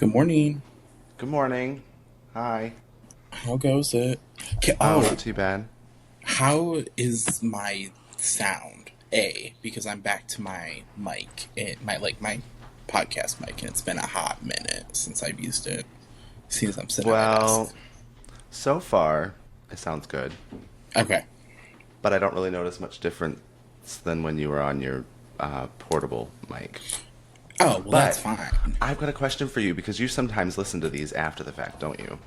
Good morning. Good morning. Hi. How goes it? Oh, not Oh, too bad. how is my sound? Because I'm back to my mic, my podcast mic, and it's been a hot minute since I've used it. Since I'm sitting at my desk. Well, so far, it sounds good, Okay. but I don't really notice much difference than when you were on your portable mic. Oh well, that's But fine. I've got a question for you because you sometimes listen to these after the fact, don't you?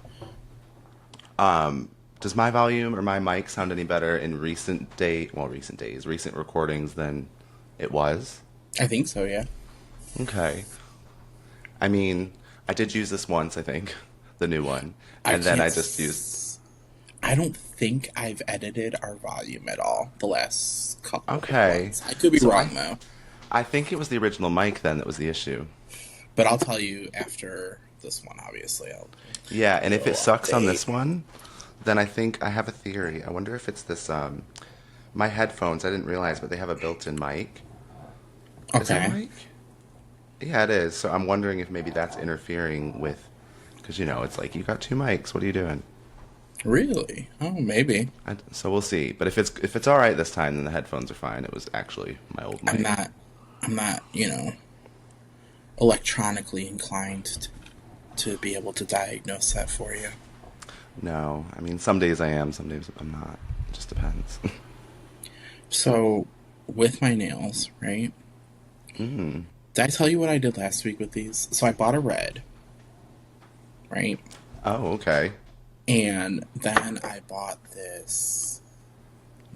Does my volume or my mic sound any better in recent recordings than it was? I think so. Yeah. Okay. I mean, I did use this once, I think, the new one, I and then can't. I just used. I don't think I've edited our volume at all the last couple of Okay, ones. I could be so wrong though, I think it was the original mic then that was the issue. but I'll tell you after this one. Obviously, I'll Yeah, and do a if it little sucks on update. this one, then I think I have a theory. I wonder if it's this. My headphones. I didn't realize, but they have a built-in mic. Is it a Okay. mic? Yeah, it is. So I'm wondering if maybe that's interfering with, because it's like you got two mics. What are you doing? Really? Oh, maybe. So we'll see. But if it's all right this time, then the headphones are fine. It was actually my old I'm mic. not. I'm not. Electronically inclined to be able to diagnose that for you. No, I mean some days I am, some days I'm not. It just depends. So, with my nails, right? mm. Did I tell you what I did last week with these? So I bought a red, right? Oh, okay. And then I bought this.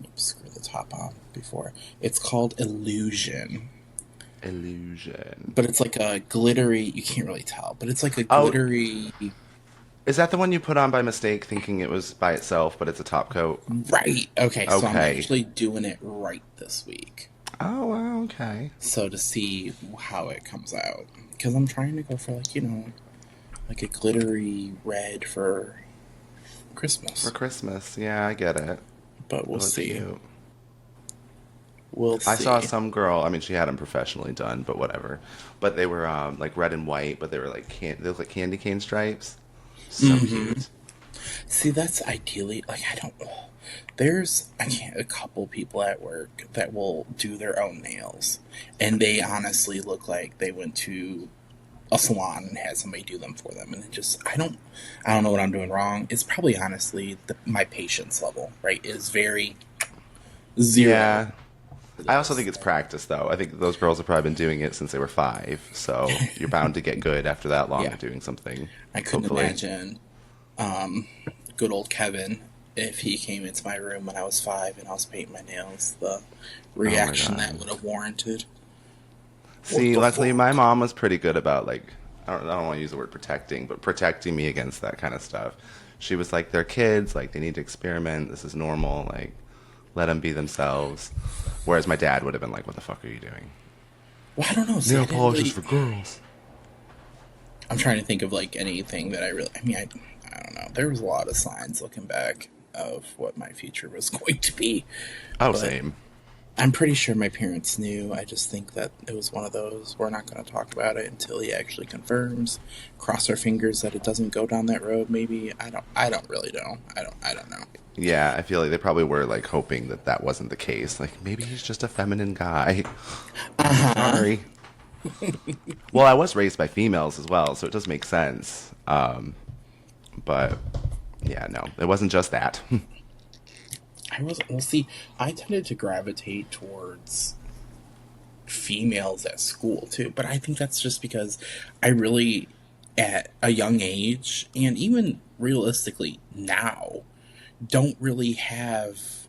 Oops, screw the top off before. It's called Illusion, Illusion. but it's like a glittery. You can't really tell, but it's like a Oh, glittery. is that the one you put on by mistake, thinking it was by itself, but it's a top coat? Right. Okay, so I'm Okay. actually doing it right this week. Oh, wow, okay. So to see how it comes out. Because I'm trying to go for, like a glittery red for For Christmas. Christmas, yeah, I get it. But It we'll looks see. cute. We'll I saw see. some girl. I mean, she had them professionally done, but whatever. But they were like red and white, but they were like they look like candy cane stripes. So Hmm. cute. See, that's ideally, like, I don't. I can't, a couple people at work that will do their own nails. And they honestly look like they went to a salon and had somebody do them for them, and it just I don't know what I'm doing wrong. It's probably honestly my patience level, right, is very zero Yeah, for I also think this. it's practice, though. I think those girls have probably been doing it since they were 5, so you're bound to get good after that long Yeah, of doing something. I couldn't Hopefully. imagine good old Kevin if he came into my room when I was 5 and I was painting my nails. The Oh my reaction that god. would have warranted. What See, the luckily my fuck? mom was pretty good about like I don't want to use the word protecting, but protecting me against that kind of stuff. She was like, "They're kids, like they need to experiment. This is normal. Like, let them be themselves." Whereas my dad would have been like, "What the fuck are you doing? Well, I don't know. See, I Nail didn't polish is really. for girls." I'm trying to think of like anything that I really. I mean, I don't know. There was a lot of signs looking back of what my future was going to be, Oh, but same. I'm pretty sure my parents knew. I just think that it was one of those. We're not going to talk about it until he actually confirms. Cross our fingers that it doesn't go down that road. Maybe I don't. I don't really know. I don't know. Yeah, I feel like they probably were like hoping that that wasn't the case. Like maybe he's just a feminine guy. I'm Uh huh. sorry. Well, I was raised by females as well, so it does make sense. But yeah, no, it wasn't just that. I was. Well, see, I tended to gravitate towards females at school too, but I think that's just because I really, at a young age, and even realistically now, don't really have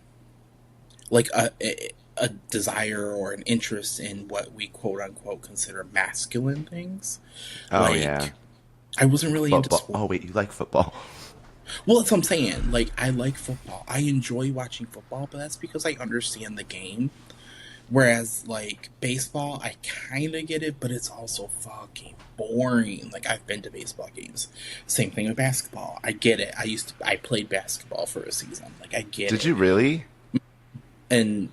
like a desire or an interest in what we quote unquote consider masculine things. Oh yeah, Like, I wasn't really into football. sport. Oh wait, you like football? Well, that's what I'm saying. Like, I like football. I enjoy watching football, but that's because I understand the game. Whereas, like, baseball, I kind of get it, but it's also fucking boring. Like, I've been to baseball games. Same thing with basketball. I get it. I played basketball for a season. Like, I get Did it. you really? In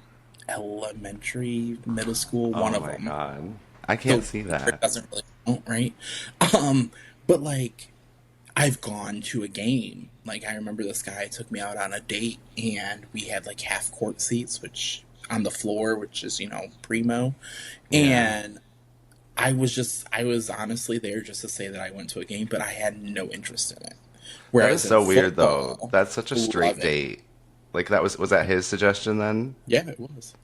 elementary, middle school, one Oh of my them. god, I can't So see it that. doesn't really count, right? Um, But like, I've gone to a game. Like, I remember this guy took me out on a date, and we had like half court seats, which on the floor, which is, primo. Yeah. And I was honestly there just to say that I went to a game, but I had no interest in it. That is Whereas in so weird though. football, That's such a love straight it. date. Like that was that his suggestion then? Yeah, it was.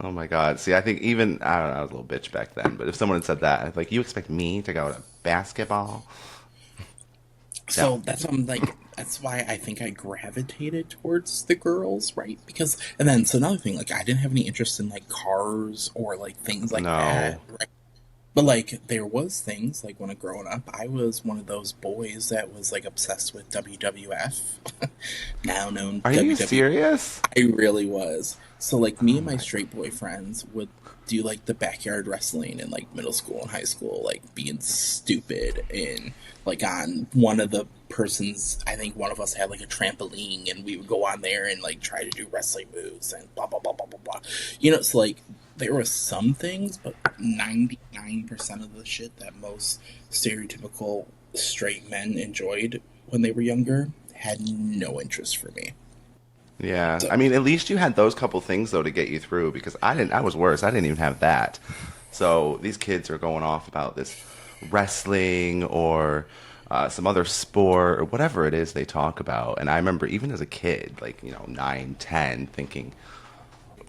Oh my God. See, I think even I don't know, I was a little bitch back then, but if someone had said that, I'd be like, you expect me to go to basketball? No. So that's like that's why I think I gravitated towards the girls, right? Because and then so another thing, like I didn't have any interest in like cars or like things like that, No. right? But like there was things like when I growing up, I was one of those boys that was like obsessed with WWF, now known Are you WWE. serious? I really was. So like me Oh and my my. straight boyfriends would do like the backyard wrestling in like middle school and high school, like being stupid and like on one of the persons I think one of us had like a trampoline and we would go on there and like try to do wrestling moves and blah blah blah blah blah blah. It's like there were some things, but 99% of the shit that most stereotypical straight men enjoyed when they were younger had no interest for me. Yeah. So I mean, at least you had those couple things though to get you through because I didn't. I was worse. I didn't even have that. So these kids are going off about this wrestling or some other sport or whatever it is they talk about. And I remember even as a kid, like, 9, 10, thinking,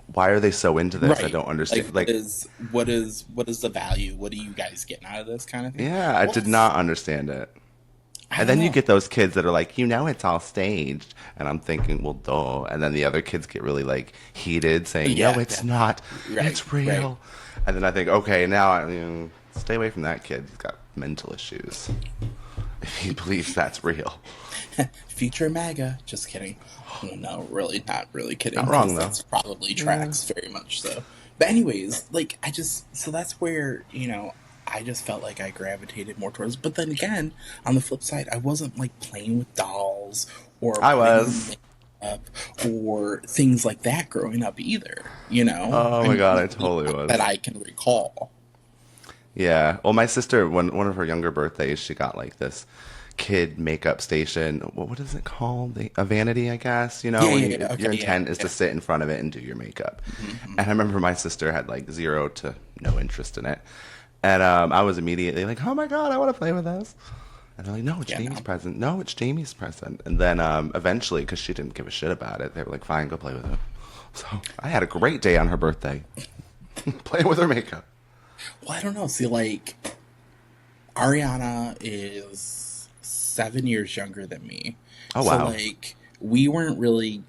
why are they so into this? I right. don't Like understand. what is the value? What are you guys getting out of this kind of thing? Yeah, I Well, did not understand it. I And don't then you know. get those kids that are like, it's all staged. And I'm thinking, well, duh. And then the other kids get really like heated saying, no, Yeah, it's yeah. not. Right, It's right. real. And then I think, okay, now stay away from that kid. He's got mental issues if he believes that's real. Future MAGA. Just kidding. Well, no, really, not really kidding, Not wrong because though. that's probably Yeah. tracks very much so. But anyways, like so that's where I just felt like I gravitated more towards. But then again, on the flip side, I wasn't like playing with dolls or I putting on was. makeup or things like that growing up either. Oh I my God, mean, I at least totally not that was. I can recall. Yeah. Well, my sister, one of her younger birthdays, she got like this kid makeup station. What is it called? A vanity, I guess. Yeah, When yeah, yeah. your Okay, yeah, intent is to yeah. sit in front of it and do your makeup. Hmm. And I remember my sister had like zero to no interest in it. And I was immediately like, oh my God, I want to play with this. And they're like, no, it's Yeah, Jamie's no. present. No, it's Jamie's present. And then eventually, because she didn't give a shit about it, they were like, fine, go play with it. So I had a great day on her birthday, playing with her makeup. Well, I don't know. See, like Ariana is 7 years younger than me. Oh, So, wow. like, we weren't really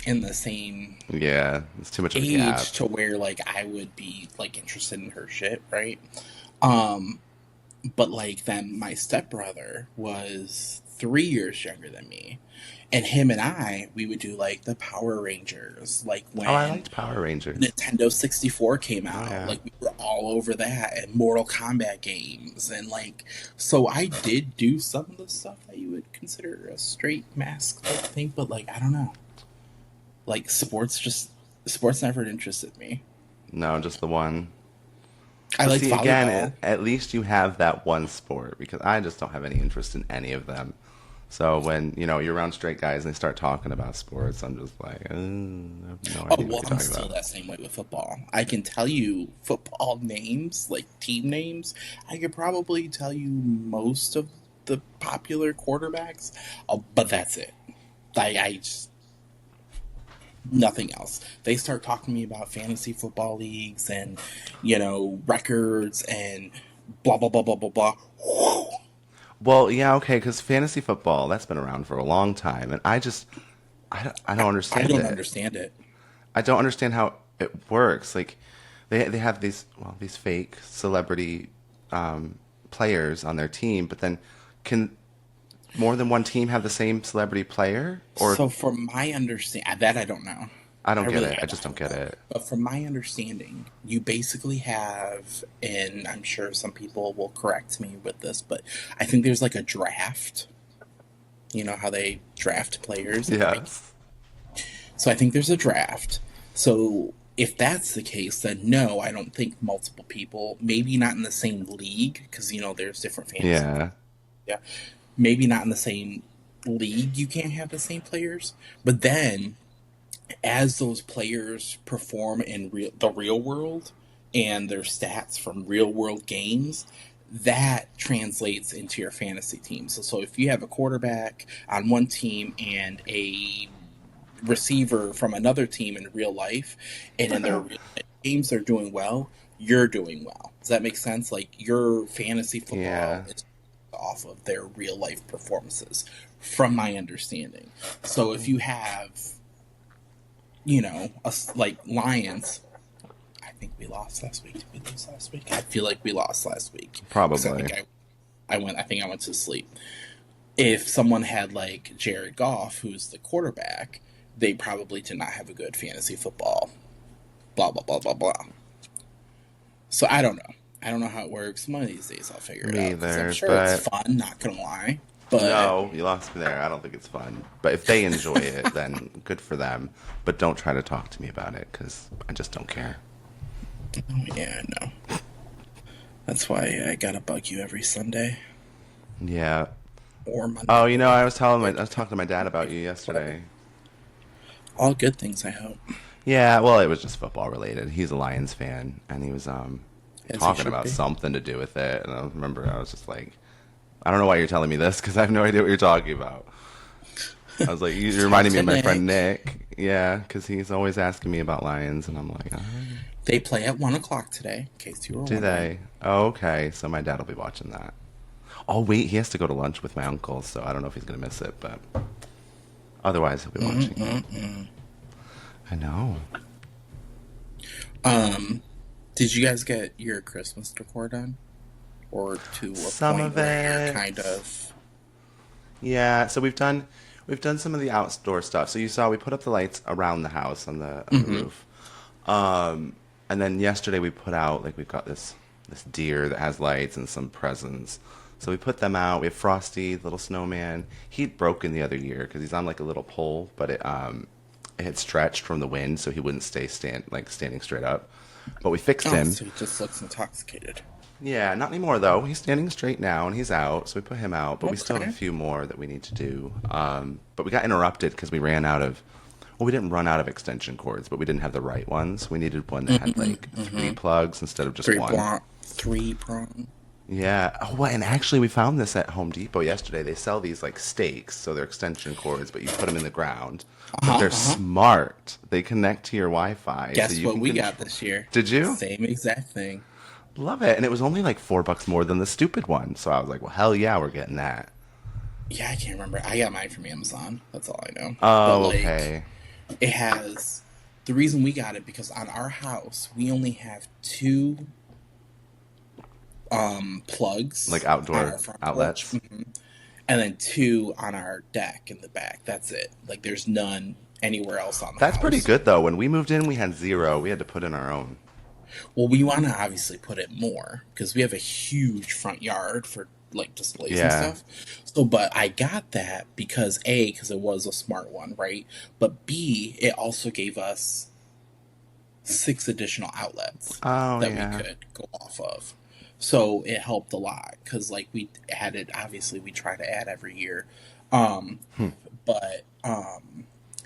in the same Yeah, it's too much of a gap. age to where, like, I would be, like, interested in her shit, right? Um, but, like, then my stepbrother was 3 years younger than me. And him and we would do, like, the Power Rangers, like, Oh, I when liked Power Rangers. Nintendo 64 came Oh out. yeah. Like, we were all over that and Mortal Kombat games. And, like, so I did do some of the stuff that you would consider a straight mask type thing, but, like, I don't know. Like, sports never interested me. No, just the one. I But liked see, again, volleyball. at least you have that one sport because I just don't have any interest in any of them. So when you're around straight guys and they start talking about sports, I'm just like, I have no Oh, idea what well, you're I'm talking still about. that same way with football. I can tell you football names, like team names. I could probably tell you most of the popular quarterbacks, but that's it. I just nothing else. They start talking to me about fantasy football leagues and records and blah blah blah blah blah blah. Whew. Well, yeah, okay, because fantasy football that's been around for a long time, and I don't I understand don't it. understand it. I don't understand how it works. Like they have these fake celebrity players on their team, but then can more than one team have the same celebrity player? Or So from my understand that I don't know. I I don't get really it. I just I don't don't get know. it. But from my understanding, you basically have, and I'm sure some people will correct me with this, but I think there's like a draft. You know how they draft players at the beginning. Yes. So I think there's a draft. So if that's the case, then no, I don't think multiple people, maybe not in the same league, because there's different fantasy. Yeah. Yeah, maybe not in the same league. You can't have the same players, but then as those players perform in the real world and their stats from real world games, that translates into your fantasy team. So if you have a quarterback on one team and a receiver from another team in real life, and in their real life games they're doing well, you're doing well. Does that make sense? Like your fantasy football Yeah. is off of their real life performances, from my understanding. So if you have, like Lions, I think we lost last week. Did we lose last week? I feel like we lost last week because I Probably. think I went. I think I went to sleep. If someone had like Jared Goff, who's the quarterback, they probably did not have a good fantasy football. Blah blah blah blah blah. So I don't know. I don't know how it works. One of these days I'll figure it Me out because I'm either. sure it's But fun. Not gonna lie, but no, you lost me there. I don't think it's fun. But if they enjoy it, then good for them. But don't try to talk to me about it because I just don't care. oh yeah, no. That's why I gotta bug you every Sunday Yeah. or Oh, Monday. I was talking to my dad about you Whatever. yesterday. All good things, I hope. Yeah, well, it was just football related. He's a Lions fan, and he was As he talking should about be. something to do with it. And I remember I was just like, I don't know why you're telling me this because I have no idea what you're talking about. I was like, you're Talk reminding me to of my friend Nick. Nick. Yeah, because he's always asking me about Lions, and I'm like, They play at 1 o'clock today, in case you were do wondering. they? Oh, okay, so my dad will be watching that. Oh, wait, he has to go to lunch with my uncle, so I don't know if he's going to miss it, but otherwise he'll be watching it. I know. Did you guys get your Christmas decor done? Or to a Some point of where you're kind it. of. Yeah, so we've done some of the outdoor stuff. So you saw we put up the lights around the house on the Hmm. roof. And then yesterday we put out like we've got this deer that has lights and some presents. So we put them out. We have Frosty, the little snowman. He'd broken the other year because he's on like a little pole, but it had stretched from the wind, so he wouldn't stay standing straight up. But we fixed Oh, him. so he just looks intoxicated. Yeah, not anymore though. He's standing straight now and he's out, so we put him out. But we still have a Okay. few more that we need to do. But we got interrupted because we ran out of. Well, we didn't run out of extension cords, but we didn't have the right ones. We needed one that had like three plugs instead of just one. Three prong. Yeah. Oh, well, and actually, we found this at Home Depot yesterday. They sell these like stakes, so they're extension cords, but you put them in the ground. Uh But huh. they're Uh huh. smart. They connect to your Wi-Fi, so Guess you what can we got control. this year? Did you? Same exact thing. Love it. And it was only like $4 more than the stupid one. So I was like, well, hell yeah, we're getting that. Yeah, I can't remember. I got mine from Amazon. That's all I know. But Oh, like, okay. it has. The reason we got it because on our house we only have two plugs Like on outdoor our front porch, outlets. and then two on our deck in the back. That's it. Like there's none anywhere else on the That's pretty house. good though. When we moved in, we had zero. We had to put in our own. Well, we want to obviously put it more because we have a huge front yard for like displays and Yeah. stuff. So, but I got that because A, because it was a smart one, right? But B, it also gave us six additional outlets Oh, that we yeah. could go off of. So it helped a lot because like we added, obviously we try to add every year. Um, but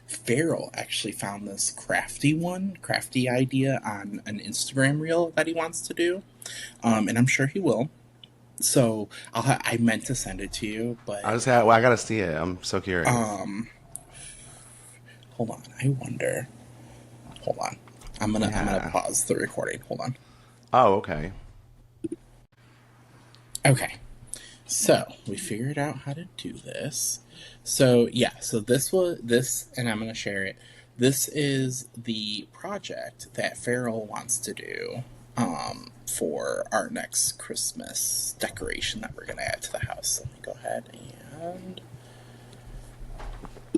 Farrell actually found this crafty idea on an Instagram reel that he wants to do, and I'm sure he will. So I meant to send it to you, but Well, I gotta see it. I'm so curious. um, hold on. I wonder. Hold on. I'm gonna Yeah. pause the recording. Hold on. Oh, okay. Okay. So we figured out how to do this. So yeah, so this, and I'm gonna share it. This is the project that Farrell wants to do for our next Christmas decoration that we're gonna add to the house. Let me go ahead and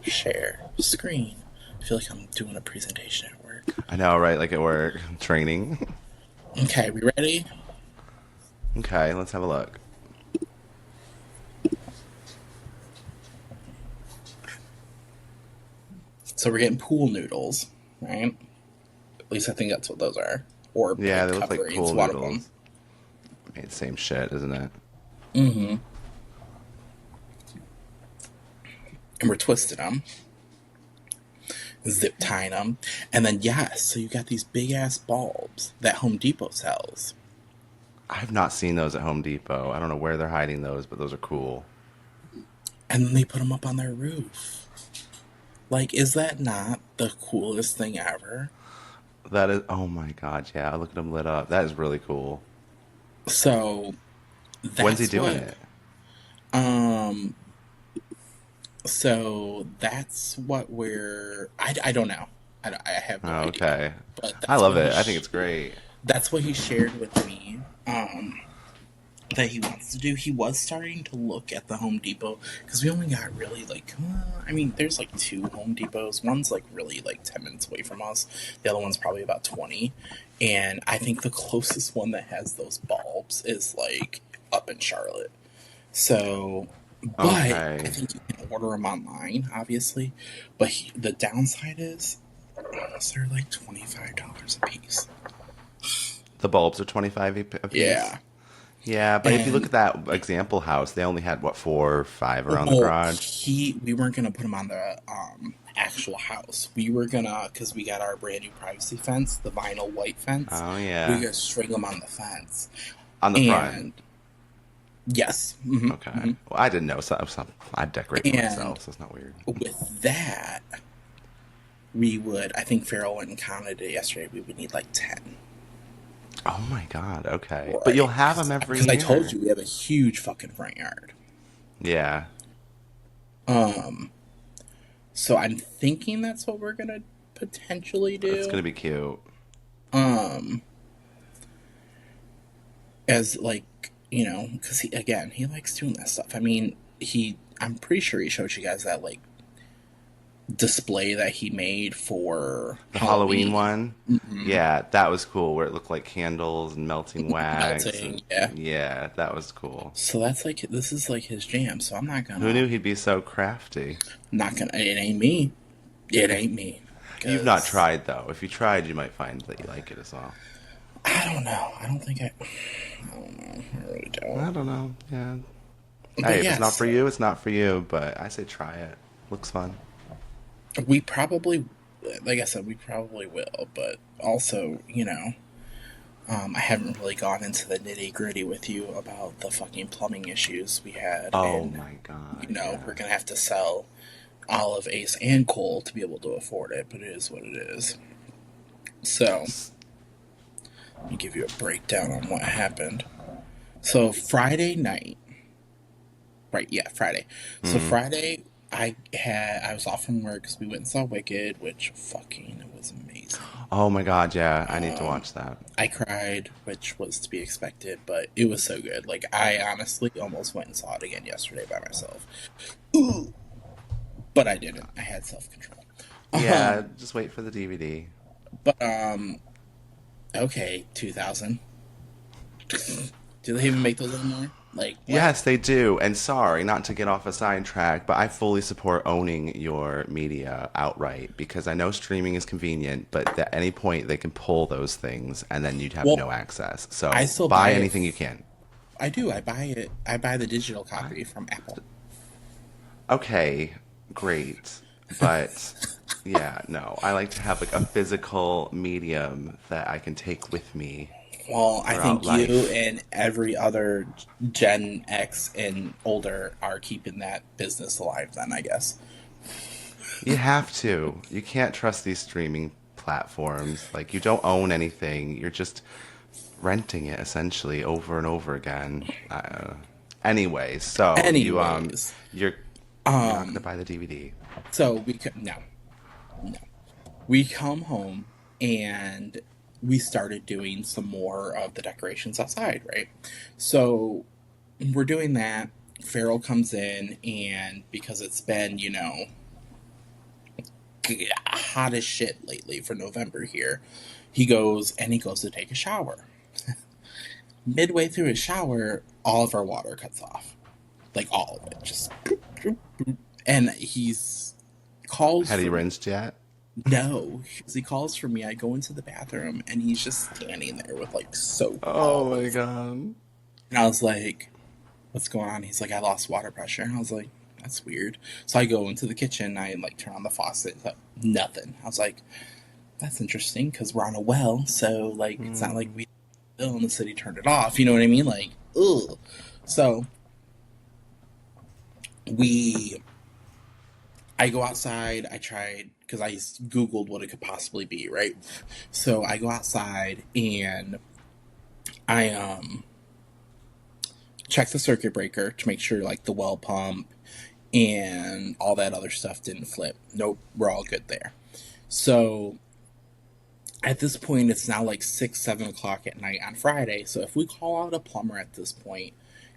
share screen. I feel like I'm doing a presentation at work. I know, right? Like at work, training. Okay, we ready? Okay, let's have a look. So we're getting pool noodles, right? At least I think that's what those are. Or Yeah, bed they look like coverings, pool one of them. noodles. I mean, same shit, isn't it? Mm-hmm. and we're twisting them, zip tying them, and then yes, so you got these big ass bulbs that Home Depot sells, I've not seen those at Home Depot. I don't know where they're hiding those, but those are cool. and then they put them up on their roof. Like, is that not the coolest thing ever? That is, oh my God, yeah. Look at them lit up. That is really cool. So When's he that's doing what. it? Um. So that's what we're. I don't know. I have no Oh, idea. okay. But I that's love what it. I think it's great. that's what he shared with me. That he wants to do. He was starting to look at the Home Depot because we only got really like, I mean, there's like two Home Depots. One's like really like 10 minutes away from us. The other one's probably about 20. And I think the closest one that has those bulbs is like up in Charlotte. So, but I Okay. think you can order them online, obviously. But the downside is, they're like $25 a piece. The bulbs are 25 a piece. Yeah, Yeah, but if you look and at that example house, they only had what, four or five around the well, garage? we weren't gonna put him on the actual house. We were gonna, because we got our brand new privacy fence, the vinyl white fence. Oh We were yeah. gonna string them on the fence, On the front. and yes, hmm Okay. Well, I didn't know. I decorate for and myself, so it's not weird. with that, we would. I think Farrell went and counted it yesterday. We would need like 10. Oh my God. Okay. But you'll Right. have them every Because I told year. you we have a huge fucking front yard. Yeah. Um, so I'm thinking that's what we're gonna potentially That's do. gonna be cute. Um, as like, because he likes doing that stuff. I mean, I'm pretty sure he showed you guys that like display that he made for The Halloween Halloween. one, Hmm. yeah, that was cool. Where it looked like candles and melting wax, Melting, and yeah. yeah, that was cool. So that's like this is like his jam. So I'm not Who gonna, knew he'd be so crafty? not gonna. It ain't me. It ain't me. You've not Because tried though. If you tried, you might find that you like it as well. I don't know. I don't think I. I don't know. I really don't. I don't know. Yeah. But Hey, if it's yeah, not for so you, it's not for you. But I say try it. Looks fun. we probably, like I said, we probably will. But also, I haven't really gone into the nitty gritty with you about the fucking plumbing issues we had, Oh and my God. we're Yeah. gonna have to sell Olive, Ace, and Cole to be able to afford it. But it is what it is. So let me give you a breakdown on what happened. So Friday night, right? Yeah, Friday. So Mm. Friday, I was off from work because we went and saw Wicked, which fucking was amazing. Oh my God. Yeah. I need to Um, watch that. I cried, which was to be expected, but it was so good. Like I honestly almost went and saw it again yesterday by myself. Ooh, but I didn't. I had self control. Yeah. Um, Just wait for the DVD. but okay, 2000. Do they even make those anymore? Like what? Yes, they do. And sorry, not to get off a sidetrack, but I fully support owning your media outright because I know streaming is convenient, but at any point they can pull those things and then you'd have no Well, access. I So still buy buy it. anything you can. I do. I buy it. I buy the digital I, copy from Apple. okay, great. But yeah, no, I like to have like a physical medium that I can take with me Well, I throughout think you life. and every other Gen X and older are keeping that business alive. Then I guess. You have to. You can't trust these streaming platforms. Like you don't own anything. You're just renting it essentially over and over again. Anyway, so Anyways, you're you're not gonna um, buy the DVD. so no, no. We come home and we started doing some more of the decorations outside, right? So we're doing that. Farrell comes in, and because it's been, hot as shit lately for November here, he goes to take a shower. Midway through his shower, all of our water cuts off. Like all of it. Just and he's calls Had he for me. rinsed yet? No, as he calls for me, I go into the bathroom and he's just standing there with like soap Oh all my over. god. And I was like, "What's going on?" He's like, "I lost water pressure." And I was like, that's weird. So I go into the kitchen, I like turn on the faucet, nothing. I was like, that's interesting because we're on a well, so like it's not like Mm. we bill and the city turned it off. You know what I mean? Like, ugh. So we, I go outside. I tried because I googled what it could possibly be, right? So I go outside and I check the circuit breaker to make sure like the well pump and all that other stuff didn't flip. Nope, we're all good there. So at this point, it's now like 6, 7 o'clock at night on Friday. So if we call out a plumber at this point,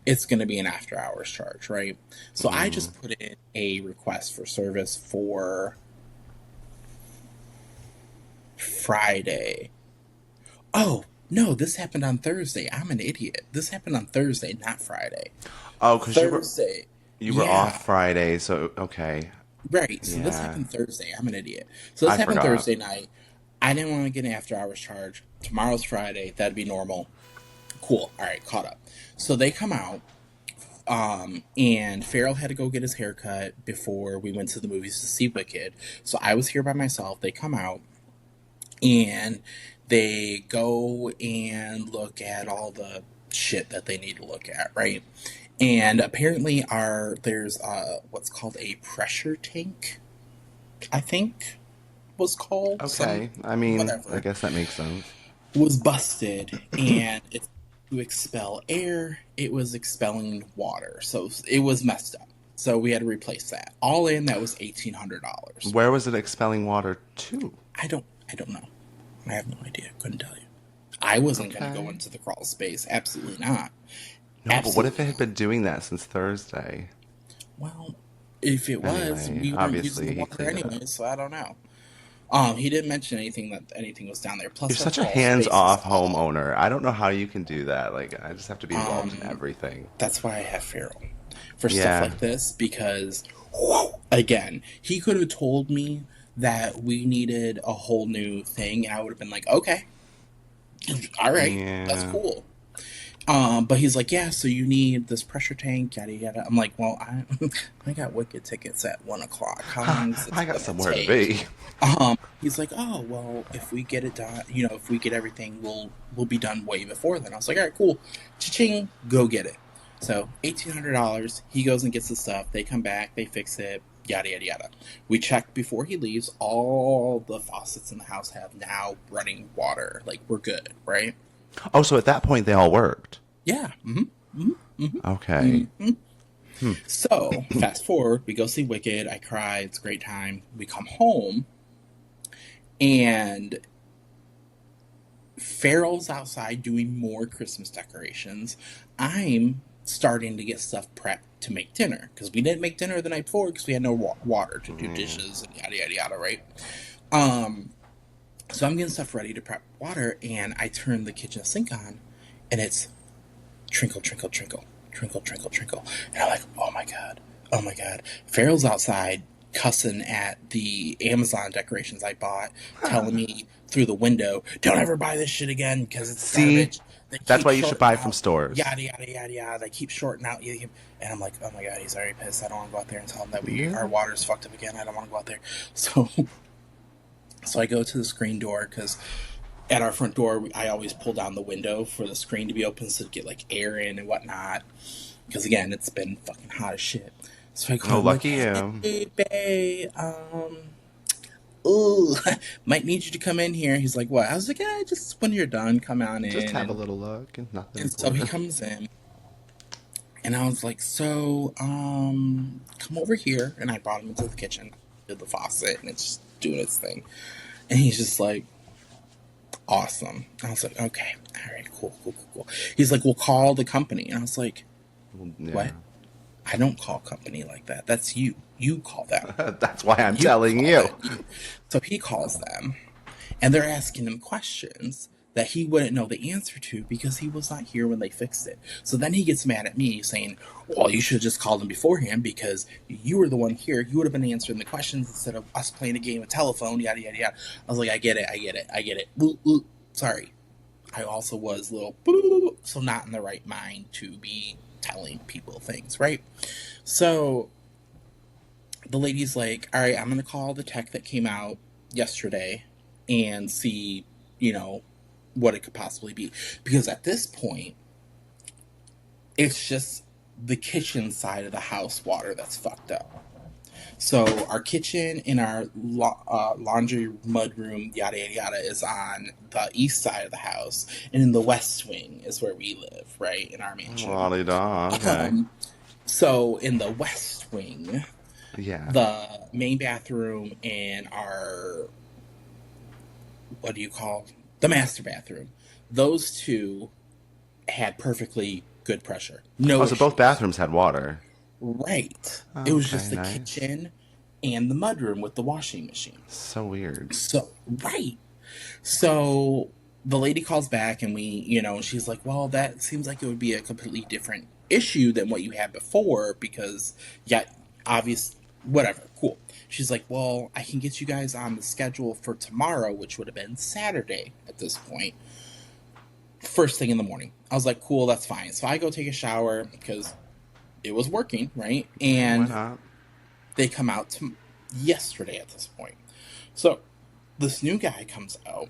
it's going to be an after hours charge, right? So I Mm. just put in a request for service for Friday. Oh, no, this happened on Thursday. I'm an idiot. This happened on Thursday, not Friday. Oh, because Thursday. you were Yeah, off Friday, so okay. right. So this Yeah, happened Thursday. I'm an idiot. So this I happened forgot. Thursday night. I didn't want to get an after hours charge. Tomorrow's Friday. That'd be normal. Cool. All right, caught up. So they come out, and Farrell had to go get his haircut before we went to the movies to see Wicked. So I was here by myself. They come out and they go and look at all the shit that they need to look at, right? And apparently, there's what's called a pressure tank. I think was called some Okay, I mean, I whatever guess that makes sense. was busted, and it's to expel air. It was expelling water, so it was messed up. So we had to replace that. All in, that was $1,800. Where was it expelling water to? I don't know. I have no idea. Couldn't tell you. I wasn't going to go Okay. into the crawl space. Absolutely not. No, but what if Absolutely it had not. been doing that since Thursday? Well, if it was, Anyway, we weren't using the obviously he water cleaned it up. anyway, so I don't know. He didn't mention anything that anything was down there. You're Plus, our such a crawl space is hands-off small. homeowner. I don't know how you can do that. Like, I just have to be involved in Um, everything. that's why I have Farrell for stuff Yeah. like this because, again, he could have told me that we needed a whole new thing, and I would have been like, okay, all right, that's Yeah. cool. But he's like, yeah, so you need this pressure tank, yada yada. I'm like, well, I got Wicked tickets at 1 o'clock. How long is this I got gonna somewhere to take? be. He's like, oh well, if we get it done, if we get everything, we'll be done way before then. I was like, all right, cool, cha-ching, go get it. So $1,800. He goes and gets the stuff. They come back, they fix it, yada yada yada. We check before he leaves. All the faucets in the house have now running water. Like we're good, right? Oh, so at that point they all worked. Yeah. Okay. So fast forward, we go see Wicked. I cry. It's a great time. We come home, and Farrell's outside doing more Christmas decorations. I'm starting to get stuff prepped to make dinner because we didn't make dinner the night before because we had no water to do Yeah. dishes and yada yada yada, right? Um, so I'm getting stuff ready to prep water, and I turn the kitchen sink on, and it's trinkle, trinkle, trinkle, trinkle, trinkle, trinkle. And I'm like, oh my god. Farrell's outside cussing at the Amazon decorations I bought, telling me through the window, don't ever buy this shit again because it's See, garbage. They that's keep why you should shorting buy from out, stores. yada, yada, yada, yada. They keep shorting out. And I'm like, oh my god, he's already pissed. I don't want to go out there and tell him that Yeah. our water's fucked up again. I don't want to go out there. So, so I go to the screen door because at our front door, I always pull down the window for the screen to be open so to get like air in and whatnot. Because again, it's been fucking hot as shit. So I Oh, go, I'm like, lucky you. hey, babe, ooh, might need you to come in here. He's like, what? I was like, yeah, just when you're done, come on Just in. have a little look and nothing And so he important. comes in, and I was like, so, come over here. And I brought him into the kitchen, did the faucet, and it's just doing its thing. And he's just like, awesome. I was like, okay, all right, cool, cool, cool, cool. He's like, we'll call the company. And I was like, what? Yeah. I don't call company like that. That's you. You call them. That's why I'm You telling call you. it. You. So he calls them, and they're asking him questions that he wouldn't know the answer to because he was not here when they fixed it. So then he gets mad at me saying, well, you should have just called him beforehand because you were the one here. You would have been answering the questions instead of us playing a game of telephone, yada, yada, yada. I was like, I get it. I get it. I get it. Ooh, ooh. Sorry. I also was a little, so not in the right mind to be telling people things, right? So the lady's like, all right, I'm going to call the tech that came out yesterday and see, you know, what it could possibly be. Because at this point, it's just the kitchen side of the house water that's fucked up. So our kitchen and our laundry mudroom, yada yada yada, is on the east side of the house, and in the west wing is where we live, right in our mansion. La-di-da, okay. Um, so in the west wing, Yeah. the main bathroom and our, what do you call, the master bathroom, those two had perfectly good pressure, Oh, no so both issues. bathrooms had water. Right. It was Okay, just the nice. kitchen and the mudroom with the washing machine. So weird. So, right. So the lady calls back and we, she's like, well, that seems like it would be a completely different issue than what you had before because, yeah, obvious, whatever, cool. She's like, well, I can get you guys on the schedule for tomorrow, which would have been Saturday at this point, first thing in the morning. I was like, cool, that's fine. So I go take a shower because it was working, right? Yeah, why And not? they come out to yesterday at this point. So this new guy comes out,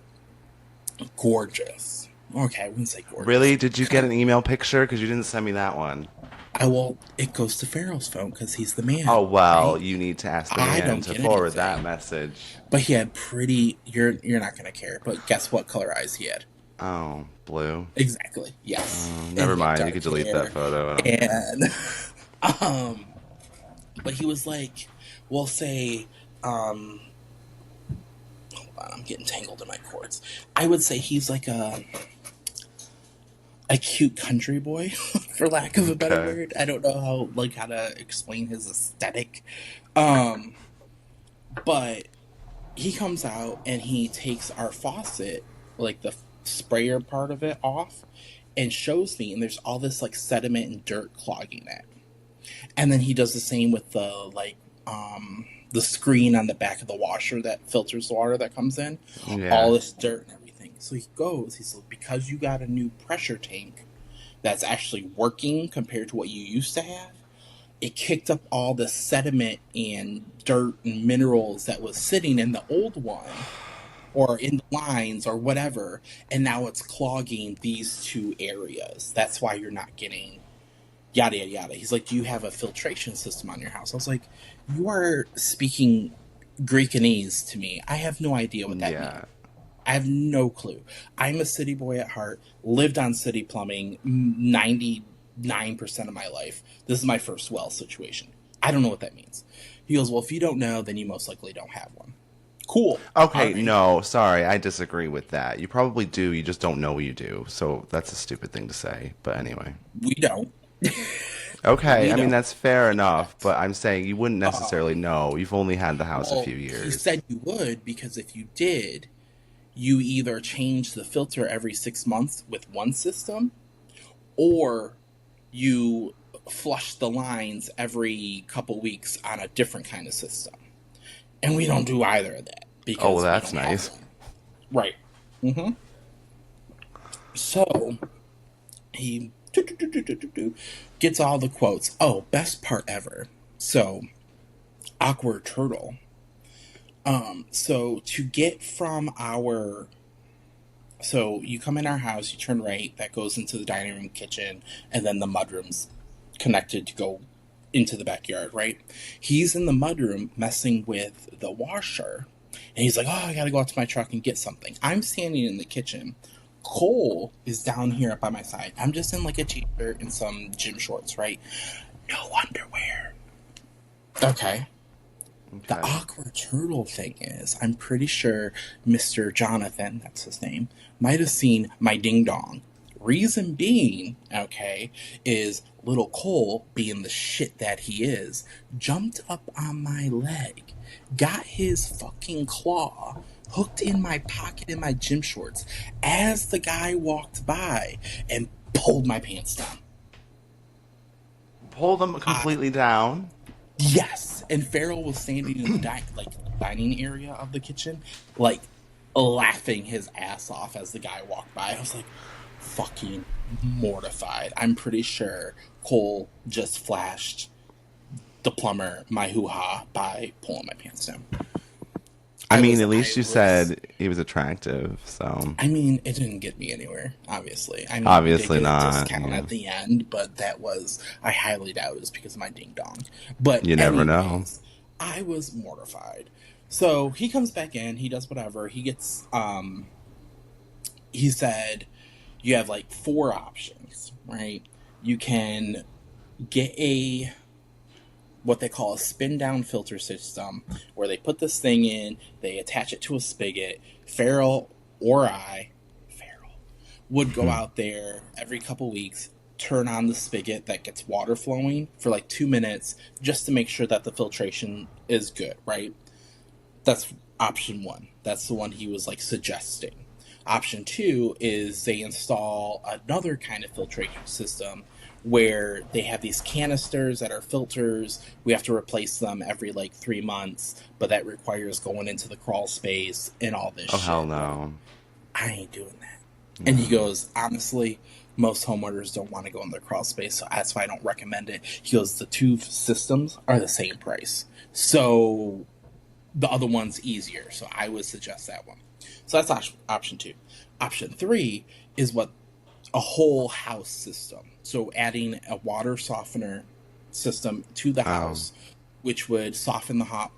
gorgeous. Okay, I wouldn't say gorgeous. Really? Did you get an email picture? Because you didn't send me that one. I will. It goes to Farrell's phone because he's the man, Oh, well, right? you need to ask the I man don't to get forward that anything. message. But he had pretty. You're not gonna care. But guess what color eyes he had? Oh, blue. Exactly. Yes, Oh, and never he had mind. You dark could delete that hair, photo. I don't care. and um. But he was like, we'll say, hold on, I'm getting tangled in my cords. I would say he's like a cute country boy, for lack of a better Okay. word. I don't know how to explain his aesthetic. Um, but he comes out and he takes our faucet, like the sprayer part of it off, and shows me, and there's all this like sediment and dirt clogging it. And then he does the same with the screen on the back of the washer that filters the water that comes in, all Yeah. this dirt and everything. So he's like, because you got a new pressure tank that's actually working compared to what you used to have, it kicked up all the sediment and dirt and minerals that was sitting in the old one or in the lines or whatever, and now it's clogging these two areas. That's why you're not getting yada yada yada. He's like, do you have a filtration system on your house? I was like, you are speaking Greekanese to me. I have no idea what that means. Yeah. I have no clue. I'm a city boy at heart, lived on city plumbing 99% of my life. This is my first well situation. I don't know what that means. He goes, well, if you don't know, then you most likely don't have one. Cool. All Okay, right. no, sorry. I disagree with that. You probably do. You just don't know you do. So that's a stupid thing to say. But anyway. We don't. Okay, We I mean, don't. that's fair enough. But, But I'm saying you wouldn't necessarily um, know. You've only had the house a well, few he years. said you would because if you did, you either change the filter every 6 months with one system or you flush the lines every couple weeks on a different kind of system. And we don't do either of that Oh, well, because we that's don't have nice. one. Right. So he gets all the quotes. Oh, best part ever. So, awkward turtle. So to get from our, so you come in our house, you turn right, that goes into the dining room, kitchen, and then the mudroom's connected to go into the backyard, right? He's in the mudroom messing with the washer, and he's like, "Oh, I gotta go out to my truck and get something." I'm standing in the kitchen. Cole is down here by my side. I'm just in like a t-shirt and some gym shorts, right? No underwear. Okay. The Okay. awkward turtle thing is, I'm pretty sure Mr. Jonathan, that's his name, might have seen my ding dong. Reason being, okay, is little Cole, being the shit that he is, jumped up on my leg, got his fucking claw hooked in my pocket in my gym shorts as the guy walked by and pulled my pants down. Pull them I, completely down. Yes, and Farrell was standing in the dining area of the kitchen, like laughing his ass off as the guy walked by. I was like, fucking mortified. I'm pretty sure Cole just flashed the plumber my hoo-ha by pulling my pants down. I I mean, was at I least you was said he was attractive, so I mean, it didn't get me anywhere, obviously. I mean, we did obviously get a not. discount Yeah. at the end, but that was, I highly doubt it was because of my ding dong. But, You never know. anyways, I was mortified. So he comes back in, he does whatever. He said, you have like four options, right? You can get what they call a spin down filter system, where they put this thing in, they attach it to a spigot. Farrell or Farrell would go out there every couple weeks, turn on the spigot that gets water flowing for like 2 minutes just to make sure that the filtration is good, right? That's option one. That's the one he was like suggesting. Option two is they install another kind of filtration system where they have these canisters that are filters. We have to replace them every like 3 months, but that requires going into the crawl space and all this Oh hell shit. no. I ain't doing that. And he No. goes, honestly, most homeowners don't want to go in their crawl space, so that's why I don't recommend it. He goes, the two systems are the same price. So the other one's easier, so I would suggest that one. So that's option two. Option three is what a whole house system. So adding a water softener system to the Oh. house, which would soften the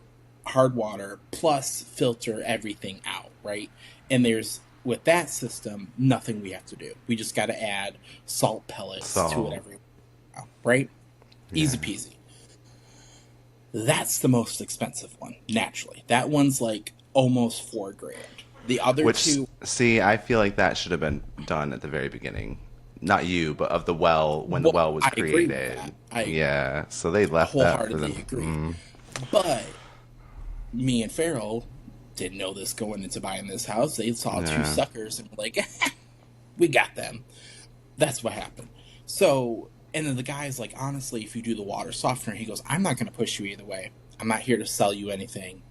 hard water plus filter everything out, right? And there's with that system nothing we have to do. We just got to add salt pellets to it So every, right? Easy yeah. peasy. That's the most expensive one, naturally. That one's like almost 4 grand. The other Which, two, see, I feel like that should have been done at the very beginning. Not you, but of the well when the well, well was I agree with that. created. I Yeah, so they left that for wholeheartedly them. agree. But me and Farrell didn't know this going into buying this house. They saw two Yeah. suckers and were like, we got them. That's what happened. So, and then the guy's like, honestly, if you do the water softener, he goes, I'm not going to push you either way. I'm not here to sell you anything.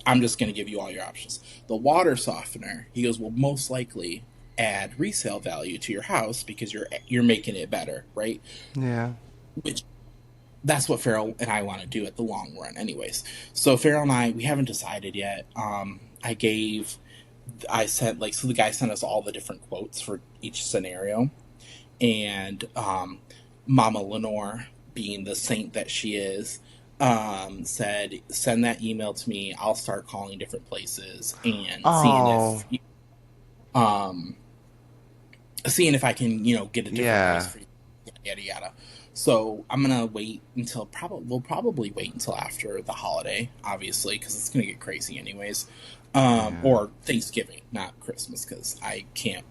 I'm just going to give you all your options. The water softener, he goes, will most likely add resale value to your house because you're making it better, right? Yeah. Which that's what Farrell and I want to do at the long run, anyways. So Farrell and I, we haven't decided yet. I sent like so the guy sent us all the different quotes for each scenario, and Mama Lenore, being the saint that she is, said send that email to me. I'll start calling different places and Oh, um seeing if I can get a different price yeah. for you, yada yada. So I'm gonna wait until we'll probably wait until after the holiday, obviously, because it's gonna get crazy anyways, Yeah. or Thanksgiving, not Christmas, because I can't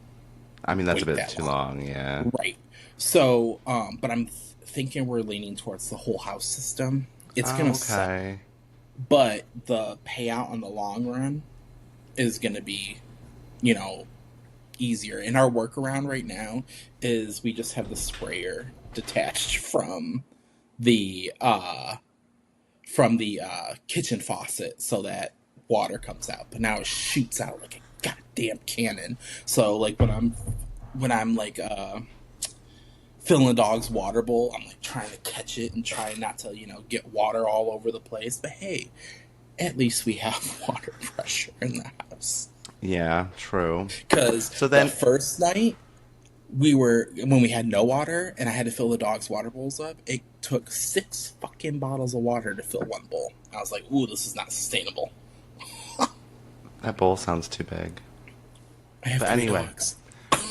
I mean, that's a wait bit that too long. long. Yeah. Right. So, but I'm thinking we're leaning towards the whole house system. It's Oh, gonna suck, okay. but the payout on the long run is gonna be, you know, easier. And our workaround right now is we just have the sprayer detached the uh from the kitchen faucet so that water comes out. But now it shoots out like a goddamn cannon. So like when I'm like filling the dog's water bowl, I'm like trying to catch it and trying not to, get water all over the place. But hey, at least we have water pressure in the house. Yeah, true. Because So the then, first night when we had no water and I had to fill the dog's water bowls up, it took 6 fucking bottles of water to fill one bowl. I was like, ooh, this is not sustainable. that bowl sounds too big. I have But three anyway, dogs.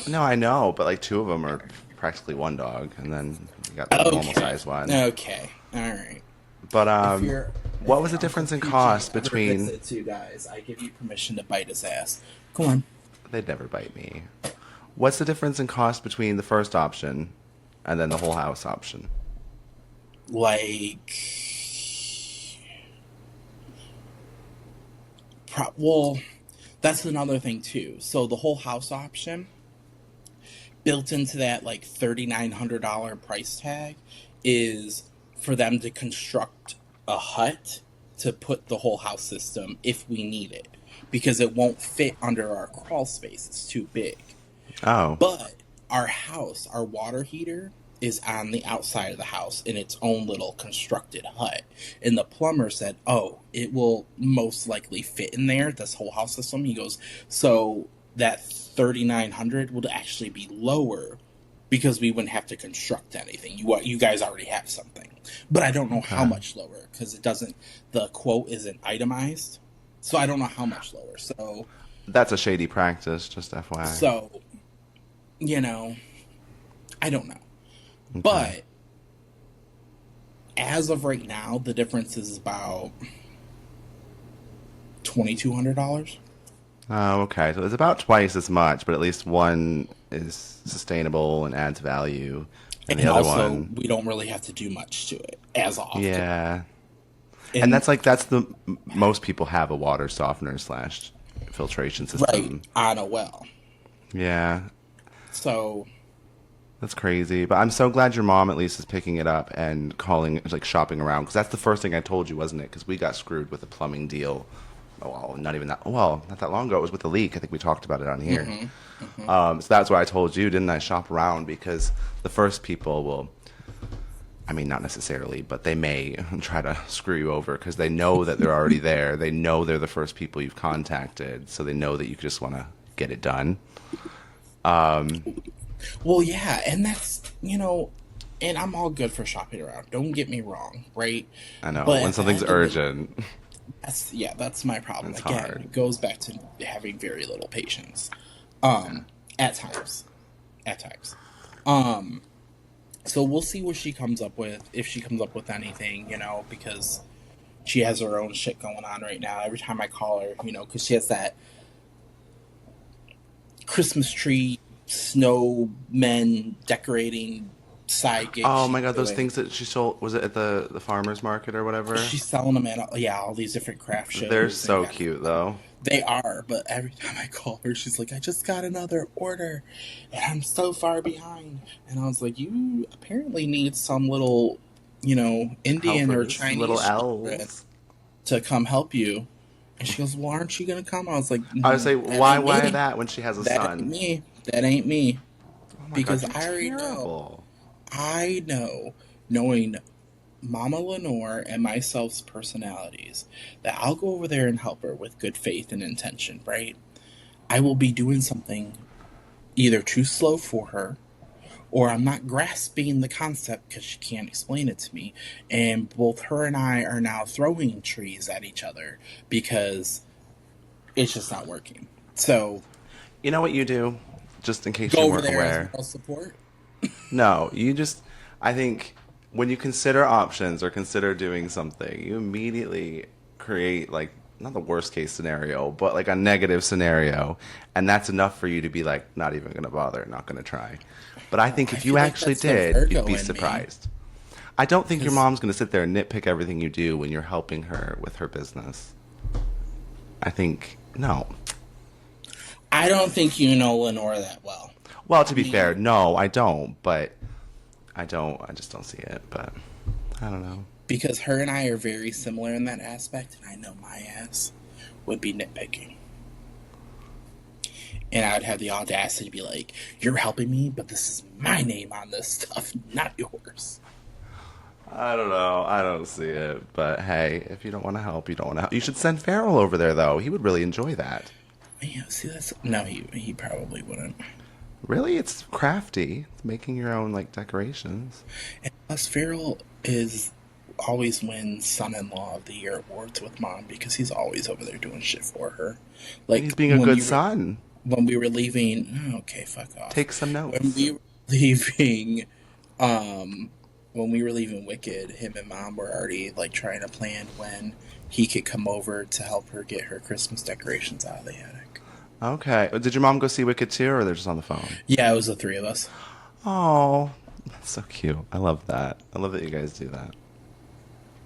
no, I know, but like two of them are practically one dog, and then you got the normal Okay. size one. Okay. All right. But If you're what if was your the Uncle difference in PG cost ever gets between? it too, guys, I give you permission to bite his ass. Go on. They'd never bite me. What's the difference in cost between the first option and then the whole house option? Like, well, that's another thing too. So the whole house option built into that like $3,900 price tag is for them to construct a hut to put the whole house system if we need it because it won't fit under our crawl space. It's too big. Oh, But our house, our water heater, is on the outside of the house in its own little constructed hut. And the plumber said, "Oh, it will most likely fit in there, this whole house system." He goes, "So that 3,900 would actually be lower because we wouldn't have to construct anything. You guys already have something." But I don't know how Okay. much lower because it doesn't, the quote isn't itemized. So I don't know how much lower. That's a shady practice, just FYI. So, you know, I don't know. Okay. But as of right now, the difference is about $2,200. Oh, okay. So it's about twice as much, but at least one is sustainable and adds value, and the And other also, one, we don't really have to do much to it as often. yeah. And And that's the most people have a water softener slash filtration right system. on a well. Yeah, So, that's crazy. But I'm so glad your mom at least is picking it up and calling, like shopping around, because that's the first thing I told you, wasn't it? Because we got screwed with a plumbing deal. Oh, well, not even that. Well, not that long ago. It was with the leak. I think we talked about it on here. hmm hmm So that's why I told you, didn't I? Shop around because the first people will. I mean, not necessarily, but they may try to screw you over because they know that they're already there. They know they're the first people you've contacted, so they know that you just want to get it done. well, yeah, and that's, and I'm all good for shopping around. Don't get me wrong, right? I know But when at the something's end of the urgent, that's my problem. it's Again, hard. it goes back to having very little patience. Yeah. At times. At times. Um, so we'll see what she comes up with, if she comes up with anything, because she has her own shit going on right now. Every time I call her, because she has that Christmas tree snowmen decorating side gig Oh she's my God, those doing. things that she sold, was it at the farmer's market or whatever? She's selling them at all these different craft They're shows and so got cute though. they are, but every time I call her, she's like, "I just got another order, and I'm so far behind." And I was like, "You apparently need some little, Indian or Helpers, little Chinese children elves. to come help you." And she goes, "Well, aren't you gonna come?" I was like, I would say, "That ain't why me. that when she has a That ain't son? me. That ain't me." Oh my Because God, you're I already know. terrible. I know, knowing Mama Lenore and myself's personalities, that I'll go over there and help her with good faith and intention, right? I will be doing something either too slow for her or I'm not grasping the concept because she can't explain it to me. And both her and I are now throwing trees at each other because it's just not working. So You know what you do? Just in case go you over weren't there as aware. moral support. No, you just, I think when you consider options or consider doing something, you immediately create like, not the worst case scenario, but like a negative scenario. And that's enough for you to be like, not even going to bother, not going to try. But I Oh, think I if you feel like actually that's the did, you'd Virgo be in me surprised. I don't think your because mom's going to sit there and nitpick everything you do when you're helping her with her business. I think, no. I don't think you know Lenore that well. Well, to I be fair, mean, no, I don't, but I just don't see it, but I don't know. because her and I are very similar in that aspect, and I know my ass would be nitpicking. And I'd have the audacity to be like, "You're helping me, but this is my name on this stuff, not yours." I don't know. I don't see it. But hey, if you don't want to help, you don't want to help. You should send Farrell over there, though. He would really enjoy that. Yeah, see, that's no, he probably wouldn't. Really, it's crafty. It's making your own like decorations. And plus, Farrell is always wins Son-in-Law of the Year awards with Mom because he's always over there doing shit for her. And he's Like being a good son. when we were leaving, oh, okay, fuck off. Take some When notes. we were leaving, um, when we were leaving Wicked, him and Mom were already like trying to plan when he could come over to help her get her Christmas decorations out of the attic. Okay. Did your mom go see Wicked too, or they're just on the phone? Yeah, it was the three of us. Oh, that's so cute. I love that. I love that you guys do that.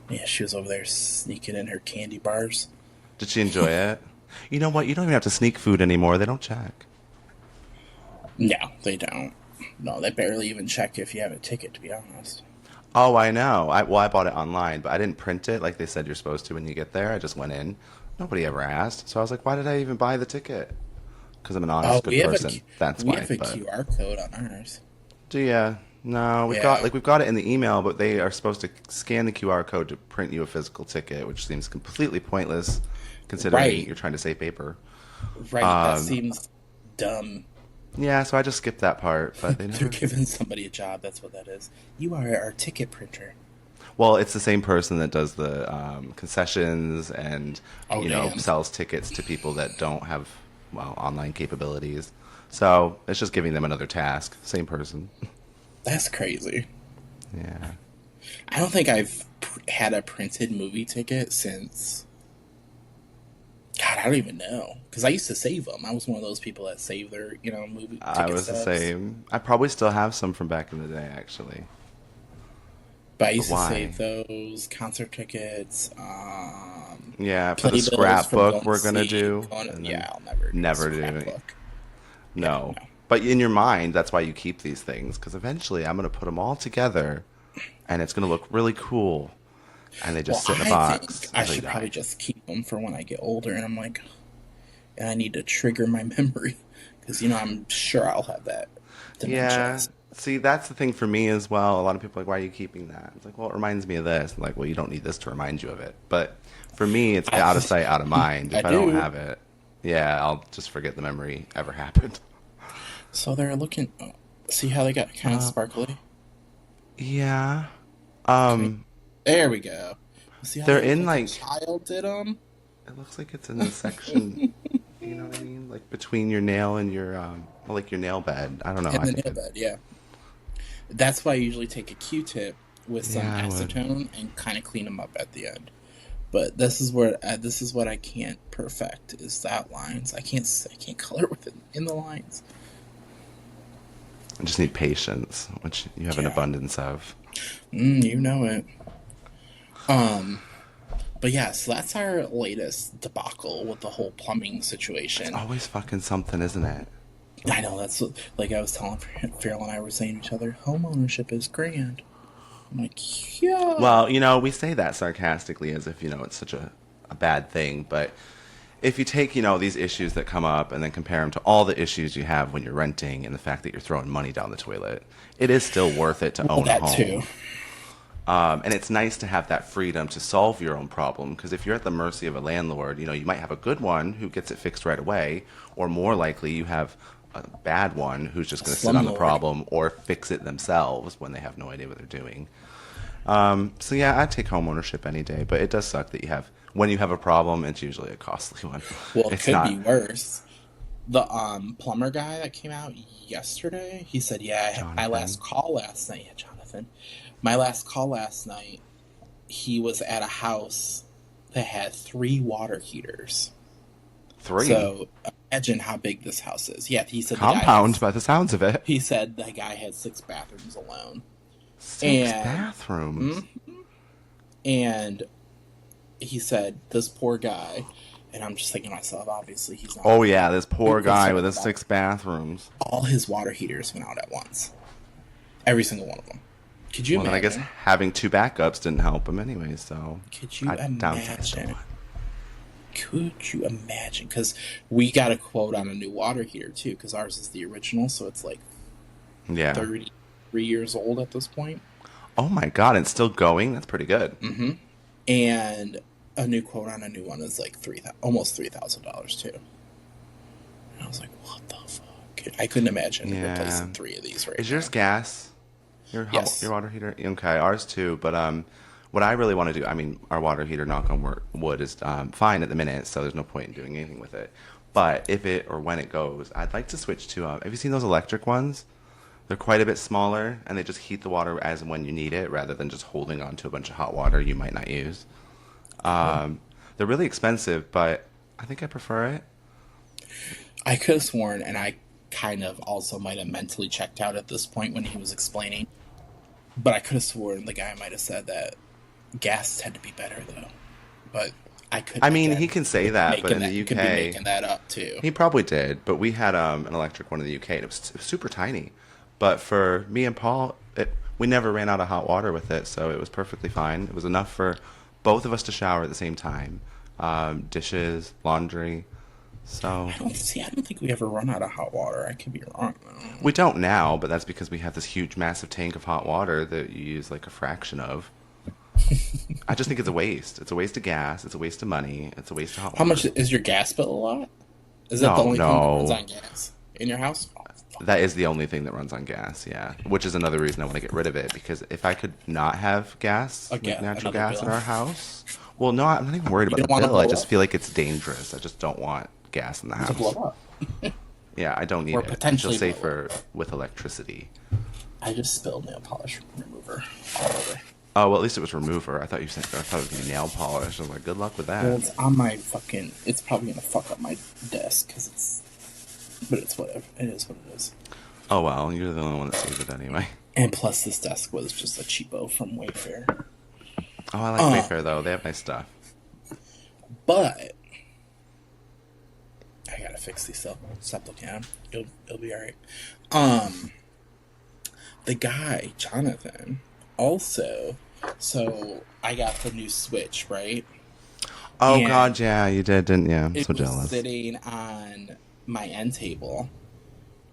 Yeah, she was over there sneaking in her candy bars. Did she enjoy it? You know what? You don't even have to sneak food anymore. They don't check. No, they don't. No, they barely even check if you have a ticket, to be honest. Oh, I know. I bought it online, but I didn't print it like they said you're supposed to when you get there. I just went in. Nobody ever asked. So I was like, why did I even buy the ticket? Because I'm an Oh, honest, good person. That's we why. have a But QR code on ours. do ya? No, Yeah. we've got it in the email, but they are supposed to scan the QR code to print you a physical ticket, which seems completely pointless considering Right. you're trying to save paper. Right. That seems dumb. Yeah, so I just skipped that part, but they They're never. giving somebody a job. That's what that is. You are our ticket printer. Well, it's the same person that does the concessions and, Oh, you know, damn. sells tickets to people that don't have, well, online capabilities. So it's just giving them another task. Same person. That's crazy. Yeah. I don't think I've had a printed movie ticket since. God, I don't even know. Because I used to save them. I was one of those people that save their, movie I ticket was the stubs. same. I probably still have some from back in the day, actually. But I But used to save why? those concert tickets, Yeah, for the playbills from scrapbook going to we're gonna see. do, and then Yeah, I'll never do a never do it. scrapbook. Yeah, No. no. But in your mind, that's why you keep these things, because eventually I'm gonna put them all together, and it's gonna look really cool. And they Well, just sit in a I think box I until you should probably die. just keep them for when I get older. And I'm like, and I need to trigger my memory because I'm sure I'll have that dementia. Yeah. See, that's the thing for me as well. A lot of people are like, why are you keeping that? It's like, well, it reminds me of this. I'm like, well, you don't need this to remind you of it. But for me, it's I out of sight, out of mind. I If I don't do. have it, yeah, I'll just forget the memory ever happened. So they're looking. Oh, see how they got kind of sparkly? Yeah. Okay, there we go. See how They're they look in like a like, child did them? it looks like it's in the section, you know what I mean? Like between your nail and your, well, like your nail bed. I don't know. In I the think nail it, bed, yeah. That's why I usually take a Q-tip with some yeah, I would. acetone and kind of clean them up at the end. But this is what I can't perfect is the outlines. I can't color within the lines. I just need patience, which you have an Yeah, abundance of. you know it. Um, but yeah, so that's our latest debacle with the whole plumbing It's situation. always fucking something, isn't it? I know like I was telling Farrell and I were saying to each other, home ownership is grand. I'm like, yeah. Well, you know, we say that sarcastically as if, you know, it's such a bad thing. But if you take, you know, these issues that come up and then compare them to all the issues you have when you're renting and the fact that you're throwing money down the toilet, it is still worth it to Well, own a that too. home. And it's nice to have that freedom to solve your own problem because if you're at the mercy of a landlord, you know, you might have a good one who gets it fixed right away, or more likely you have a bad one who's just going to sit on the Slumlord. problem or fix it themselves when they have no idea what they're doing. So yeah, I'd take home ownership any day, but it does suck that you have when you have a problem, it's usually a costly one. Well, it It's could be not worse. The plumber guy that came out yesterday, he said, "Yeah, I had my last Jonathan. call last night." Yeah, Jonathan. My last call last night, he was at a house that had three water heaters. Three. So imagine how big this house is. Yeah, he said the guy Compound has. by the sounds of it. He said the guy had six bathrooms alone, Six and bathrooms. mm, and he said this poor guy, and I'm just thinking to myself, obviously he's not Oh yeah, this too poor guy with concerned his about six bathrooms. all his water heaters went out at once. Every single one of them. Could you Well, then I guess imagine? having two backups didn't help him anyway, so Could you I downsized to imagine? one. Could you imagine? Because we got a quote on a new water heater too, because ours is the original, so it's like Yeah. 33 years old at this point. Oh my god, it's still going? That's pretty good. And a new quote on a new one is like almost $3,000 too. And I was like, what the fuck? I couldn't imagine Yeah. replacing three of these right Is yours now. gas? Your Yes. water heater? Okay, ours too. But what I really want to do, I mean, our water heater, knock on wood, is fine at the minute, so there's no point in doing anything with it. But if it or when it goes, I'd like to switch to. Have you seen those electric ones? They're quite a bit smaller, and they just heat the water as and when you need it, rather than just holding on to a bunch of hot water you might not use. Oh. They're really expensive, but I think I prefer it. I could have sworn, and I kind of also might have mentally checked out at this point when he was explaining, but I could have sworn the guy might have said that gas tend to be better though. But I could I mean, again he can say that, but in the could be UK, making that up too. he probably did, but we had an electric one in the UK, and it was super tiny. But for me and Paul, we never ran out of hot water with it, so it was perfectly fine. It was enough for both of us to shower at the same time, dishes, laundry. So I don't think we ever run out of hot water. I could be wrong we though. don't now, but that's because we have this huge, massive tank of hot water that you use like a fraction of. I just think it's a waste. It's a waste of gas. It's a waste of money. It's a waste of hot How much water. is your gas bill? A lot? Is that the No, only thing that runs no. on gas in your house? Oh, fuck. That is the only thing that runs on gas, yeah. Which is another reason I want to get rid of it because if I could not have gas, like natural Another gas in bill. our house, well, no, I'm not even worried You about the don't want to bill. I blow just up feel like it's dangerous. I just don't want gas in the to blow house. up Yeah, I don't need or it. I feel potentially blow safer up. with electricity. I just spilled nail polish remover all over. Oh, well, at least it was remover. I thought you said I thought it was nail polish. I was like, good luck with Well, that. it's on my fucking. It's probably gonna fuck up my desk because it's. But it's whatever. It is what it is. Oh well, you're the only one that sees it anyway. And plus, this desk was just a cheapo from Wayfair. Oh, I like Uh, Wayfair though. They have nice stuff. but I gotta fix these up. Stop looking at them. It'll be all right. Um, the guy Jonathan also. So I got the new Switch, right? Oh And God, yeah, you did, didn't you? I'm it so was jealous. sitting on my end table,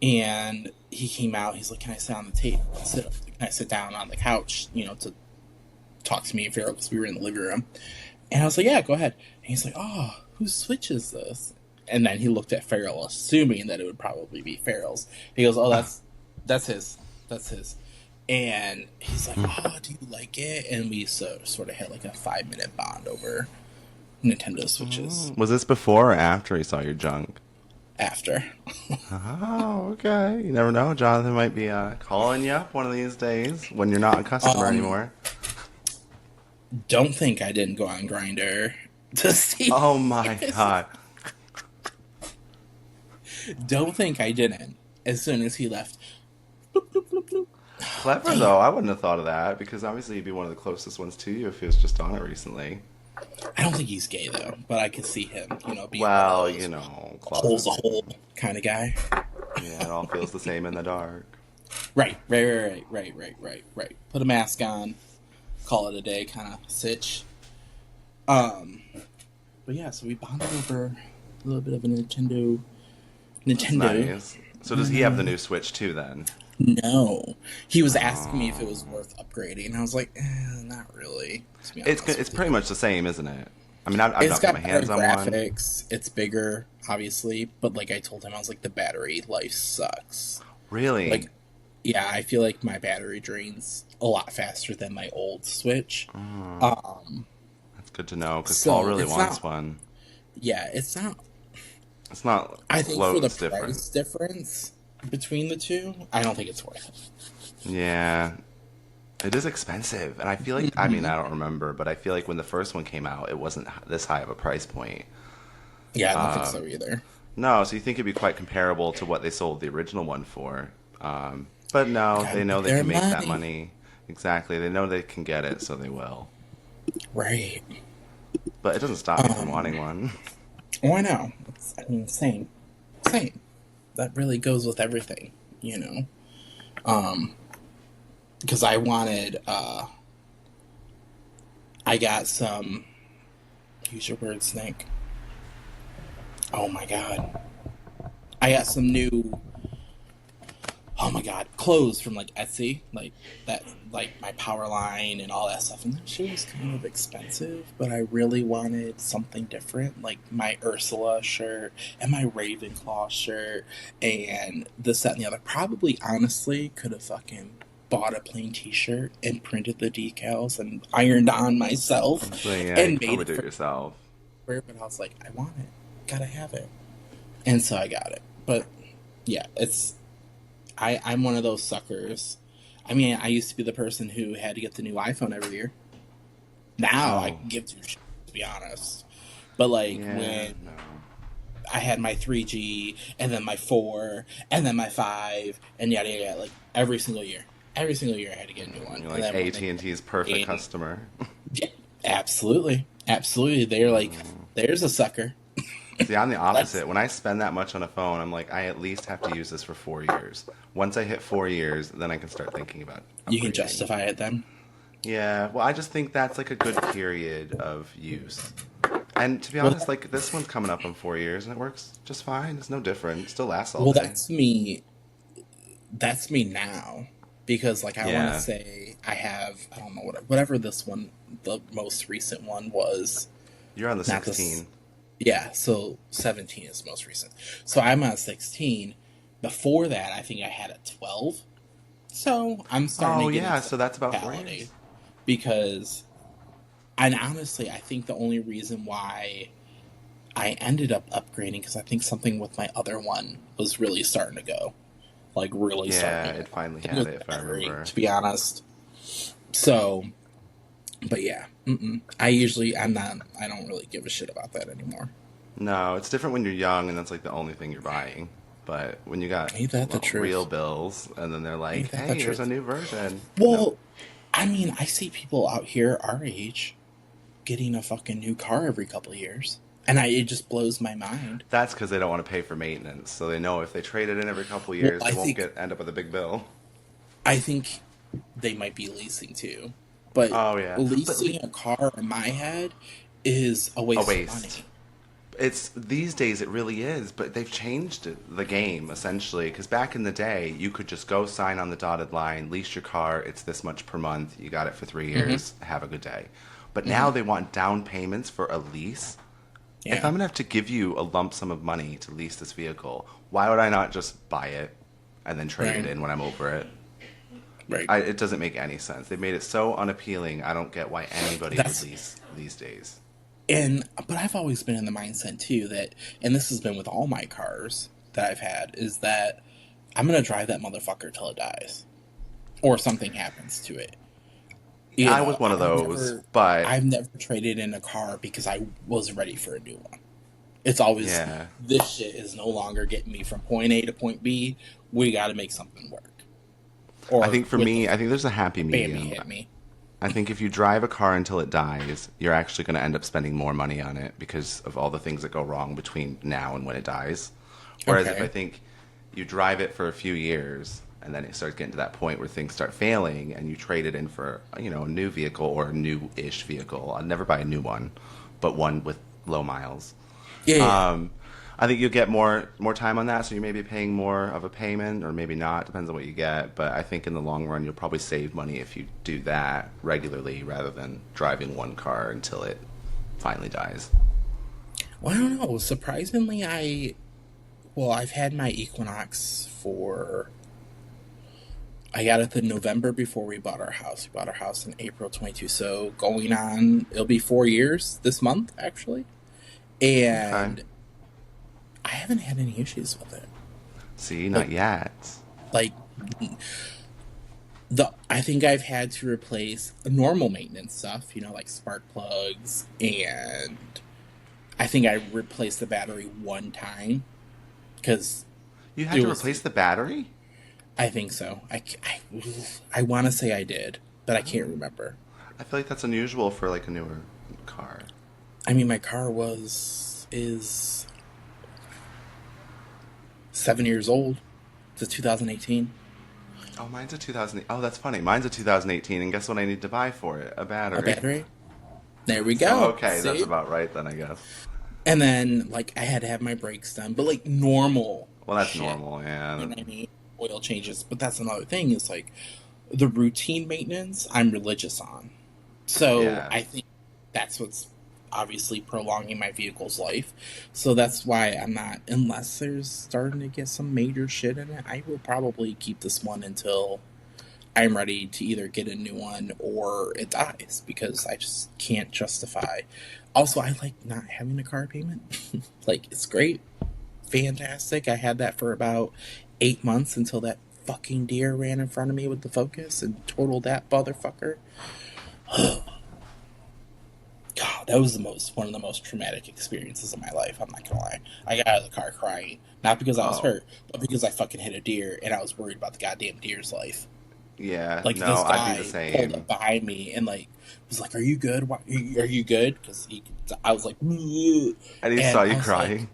and he came out. He's like, "Can I sit on the table? Can I sit down on the couch? To talk to me and Farrell because we were in the living room." And I was like, "Yeah, go ahead." And he's like, "Oh, whose Switch is this?" And then he looked at Farrell, assuming that it would probably be Farrell's. He goes, "Oh, that's his. That's his." And he's like, "Oh, do you like it?" And we sort of had like a 5 minute bond over Nintendo Switches Was this before or after he saw your junk? after. Oh, okay. You never know. Jonathan might be calling you up one of these days when you're not a customer Um, anymore. don't think I didn't go on Grinder to see. Oh my God. Don't think I didn't. As soon as he left, bloop, bloop, bloop, bloop. Clever Damn. though. I wouldn't have thought of that because obviously he'd be one of the closest ones to you if he was just on it recently. I don't think he's gay though, but I could see him, being one of Well, those closet. holes a hole kind of guy. Yeah, it all feels the same in the dark. Right. Put a mask on, call it a day, kind of sitch. Um, but yeah, so we bonded over a little bit of a Nintendo. That's Nintendo. nice. So does he have the new Switch too then? No, he was asking me if it was Oh. worth upgrading, and I was like, not really. To be It's honest it's with you, pretty much the same, isn't it? I mean, I've it's not got my got better hands on one. graphics. It's bigger, obviously, but like I told him, I was like, the battery life sucks. Really? Like, yeah, I feel like my battery drains a lot faster than my old Switch. Oh, Um, that's good to know because Paul so really it's wants not. one. Yeah, it's not. It's not I think for the loads different. price difference between the two, I don't think it's worth it. Yeah, it is expensive, and I feel like I mean I don't remember, but I feel like when the first one came out, it wasn't this high of a price point. Yeah, I don't think Uh, so either. no, so you think it'd be quite comparable to what they sold the original one for? But no, Gotta they know make they their can make that money. money. Exactly, they know they can get it, so they will. Right. But it doesn't stop me from Um, wanting one. oh, I know. I mean, same. Same. That really goes with everything, you know? Um, because I got some, use your words, Nick. Oh my god. I got some new, oh my god, clothes from like Etsy, like that, like my power line and all that stuff. And that shit was kind of expensive, but I really wanted something different, like my Ursula shirt and my Ravenclaw shirt and this, that, and the other. Probably, honestly, could have fucking bought a plain T-shirt and printed the decals and ironed on myself So yeah, you and could made probably it do it for yourself. her. But I was like, I want it, gotta have it, and so I got it. But yeah, I'm one of those suckers. I mean, I used to be the person who had to get the new iPhone every year. Now I Oh, can give two shits, to be honest. But like yeah, when no. I had my 3G and then my 4 and then my 5 and yada yada, like every single year I had to get a new one. You're And like then when they AT&T's perfect came, customer. yeah, absolutely, they're like, there's a sucker. See, I'm the Let's opposite. When I spend that much on a phone, I'm like, I at least have to use this for 4 years. Once I hit 4 years, then I can start thinking about you can upgrading. justify it then. Yeah, well, I just think that's like a good period of use. And to be Well, honest, like this one's coming up in 4 years and it works just fine. It's no different. It still lasts all well, day. that's me. That's me now, because like I want to Yeah. say I have, I don't know, whatever this one, the most recent one was. You're on the Not this. 16. Yeah, so 17 is most recent. So I'm on 16. Before that, I think I had a 12. So I'm starting to Oh get yeah, into the so that's about 4 years. mentality because, and honestly, I think the only reason why I ended up upgrading because I think something with my other one was really starting to go, like really starting Yeah, to go. it finally I think it was had it the if I battery, remember. to be honest. So, but yeah, I don't really give a shit about that anymore. No, it's different when you're young and that's like the only thing you're buying. But when you got, Ain't that the well, real truth? bills and then they're Ain't like, that the hey, here's a truth? new version. Nope. Well, I mean, I see people out here our age getting a fucking new car every couple of years, and it just blows my mind. That's because they don't want to pay for maintenance. So they know if they trade it in every couple Well, years, they won't end up with a big bill. I think they might be leasing too, but Oh yeah, but leasing a car in my head is a a waste of waste. money. It's these days it really is, but they've changed the game essentially. Because back in the day, you could just go sign on the dotted line, lease your car. It's this much per month. You got it for three Hmm. years. Have a good day. But now Hmm. they want down payments for a lease. If Yeah, I'm gonna have to give you a lump sum of money to lease this vehicle, why would I not just buy it and then trade it right, in when I'm over it? right. It doesn't make any sense. They've made it so unappealing. I don't get why anybody would That's lease these days. but I've always been in the mindset too that, and this has been with all my cars that I've had, is that I'm gonna drive that motherfucker till it dies or something happens to it. You I know, was one of those, but I've never traded in a car because I was ready for a new one. It's always, yeah, this shit is no longer getting me from point A to point B. We got to make something work, I or think for with me, I think there's a happy a Bambi medium. hit me. I think if you drive a car until it dies, you're actually going to end up spending more money on it because of all the things that go wrong between now and when it dies. Whereas if I Okay. think you drive it for a few years and then it starts getting to that point where things start failing and you trade it in for, a new vehicle or a new-ish vehicle. I'd never buy a new one, but one with low miles. Yeah, yeah. Um, I think you'll get more time on that, so you may be paying more of a payment, or maybe not. Depends on what you get. But I think in the long run, you'll probably save money if you do that regularly rather than driving one car until it finally dies. Well, I don't know. Surprisingly, I've had my Equinox for. I got it the November before we bought our house. We bought our house in April 22. So going on, it'll be 4 years this month, actually. Okay. And I haven't had any issues with it. See, Like, not yet. like I think I've had to replace normal maintenance stuff, like spark plugs, and I think I replaced the battery one time because You had it to was. replace the battery? I think so. I want to say I did, but I can't remember. I feel like that's unusual for like a newer car. I mean, my car is 7 years old. It's a 2018. Oh, mine's a 2000. Oh, that's funny. Mine's a 2018, and guess what I need to buy for it? A A battery. battery. There we So, go. okay, that's See? about right then, I guess. And then like I had to have my brakes done, but like normal Well, that's shit. normal, You yeah. know what I mean? Oil changes. But that's another thing, is like the routine maintenance I'm religious on. So Yeah. I think that's what's obviously prolonging my vehicle's life. So that's why I'm not, unless there's starting to get some major shit in it, I will probably keep this one until I'm ready to either get a new one or it dies, because I just can't justify. Also, I like not having a car payment. Like, it's great, fantastic. I had that for about 8 months until that fucking deer ran in front of me with the Focus and totaled that motherfucker. God, that was one of the most traumatic experiences of my life. I'm not gonna lie. I got out of the car crying, not because I was Oh, hurt, but because I fucking hit a deer and I was worried about the goddamn deer's life. yeah. Like, No, this I'd be the guy pulled up same. behind me and like was like, "Are you good? Are you good?" Because I was like, "Ugh." And he saw And I you was like, crying.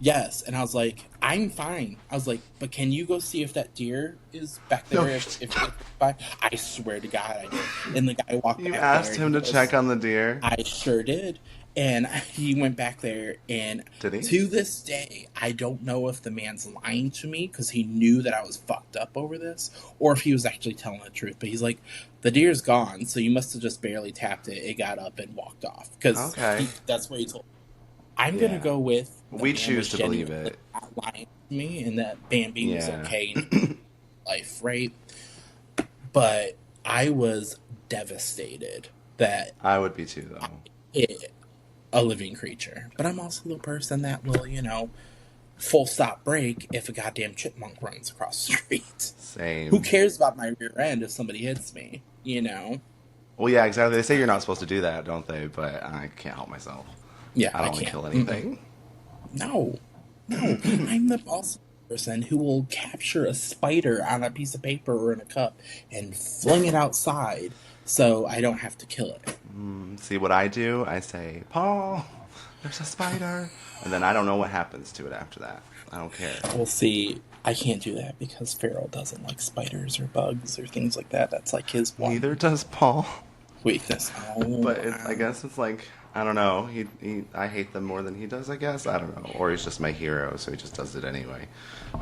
"Yes," and I was like, "I'm fine." I was like, "But can you go see if that deer is back No, there? If by?" I swear to God, I did. And the guy walked you back there asked and him he to check goes, on the deer. "I sure did." And he went back there, and Did he? to this day, I don't know if the man's lying to me because he knew that I was fucked up over this, or if he was actually telling the truth. But he's like, the deer's gone, so you must have just barely tapped it. It got up and walked off because Okay. that's what he told me. I'm gonna Yeah. go with the We man choose was to believe genuinely it. not lying to me, and that Bambi was Yeah. okay in life, right? But I was devastated that I would be too, though. it a living creature. But I'm also the person that will, full stop break if a goddamn chipmunk runs across the street. Who Same. cares about my rear end if somebody hits me, you know? Well, yeah, exactly. They say you're not supposed to do that, don't they? But I can't help myself. Yeah, I I don't want to can't. kill Mm-mm. anything. No, no. I'm the also person who will capture a spider on a piece of paper or in a cup and fling it outside so I don't have to kill it. See what I do? I say, Paul, there's a spider. And then I don't know what happens to it after that. I don't care. We'll see. I can't do that because Farrell doesn't like spiders or bugs or things like that. That's like his Neither one does Paul. weakness. Oh, But I wow. guess it's like, I don't know. I hate them more than he does, I guess. I don't know. Or he's just my hero, so he just does it anyway.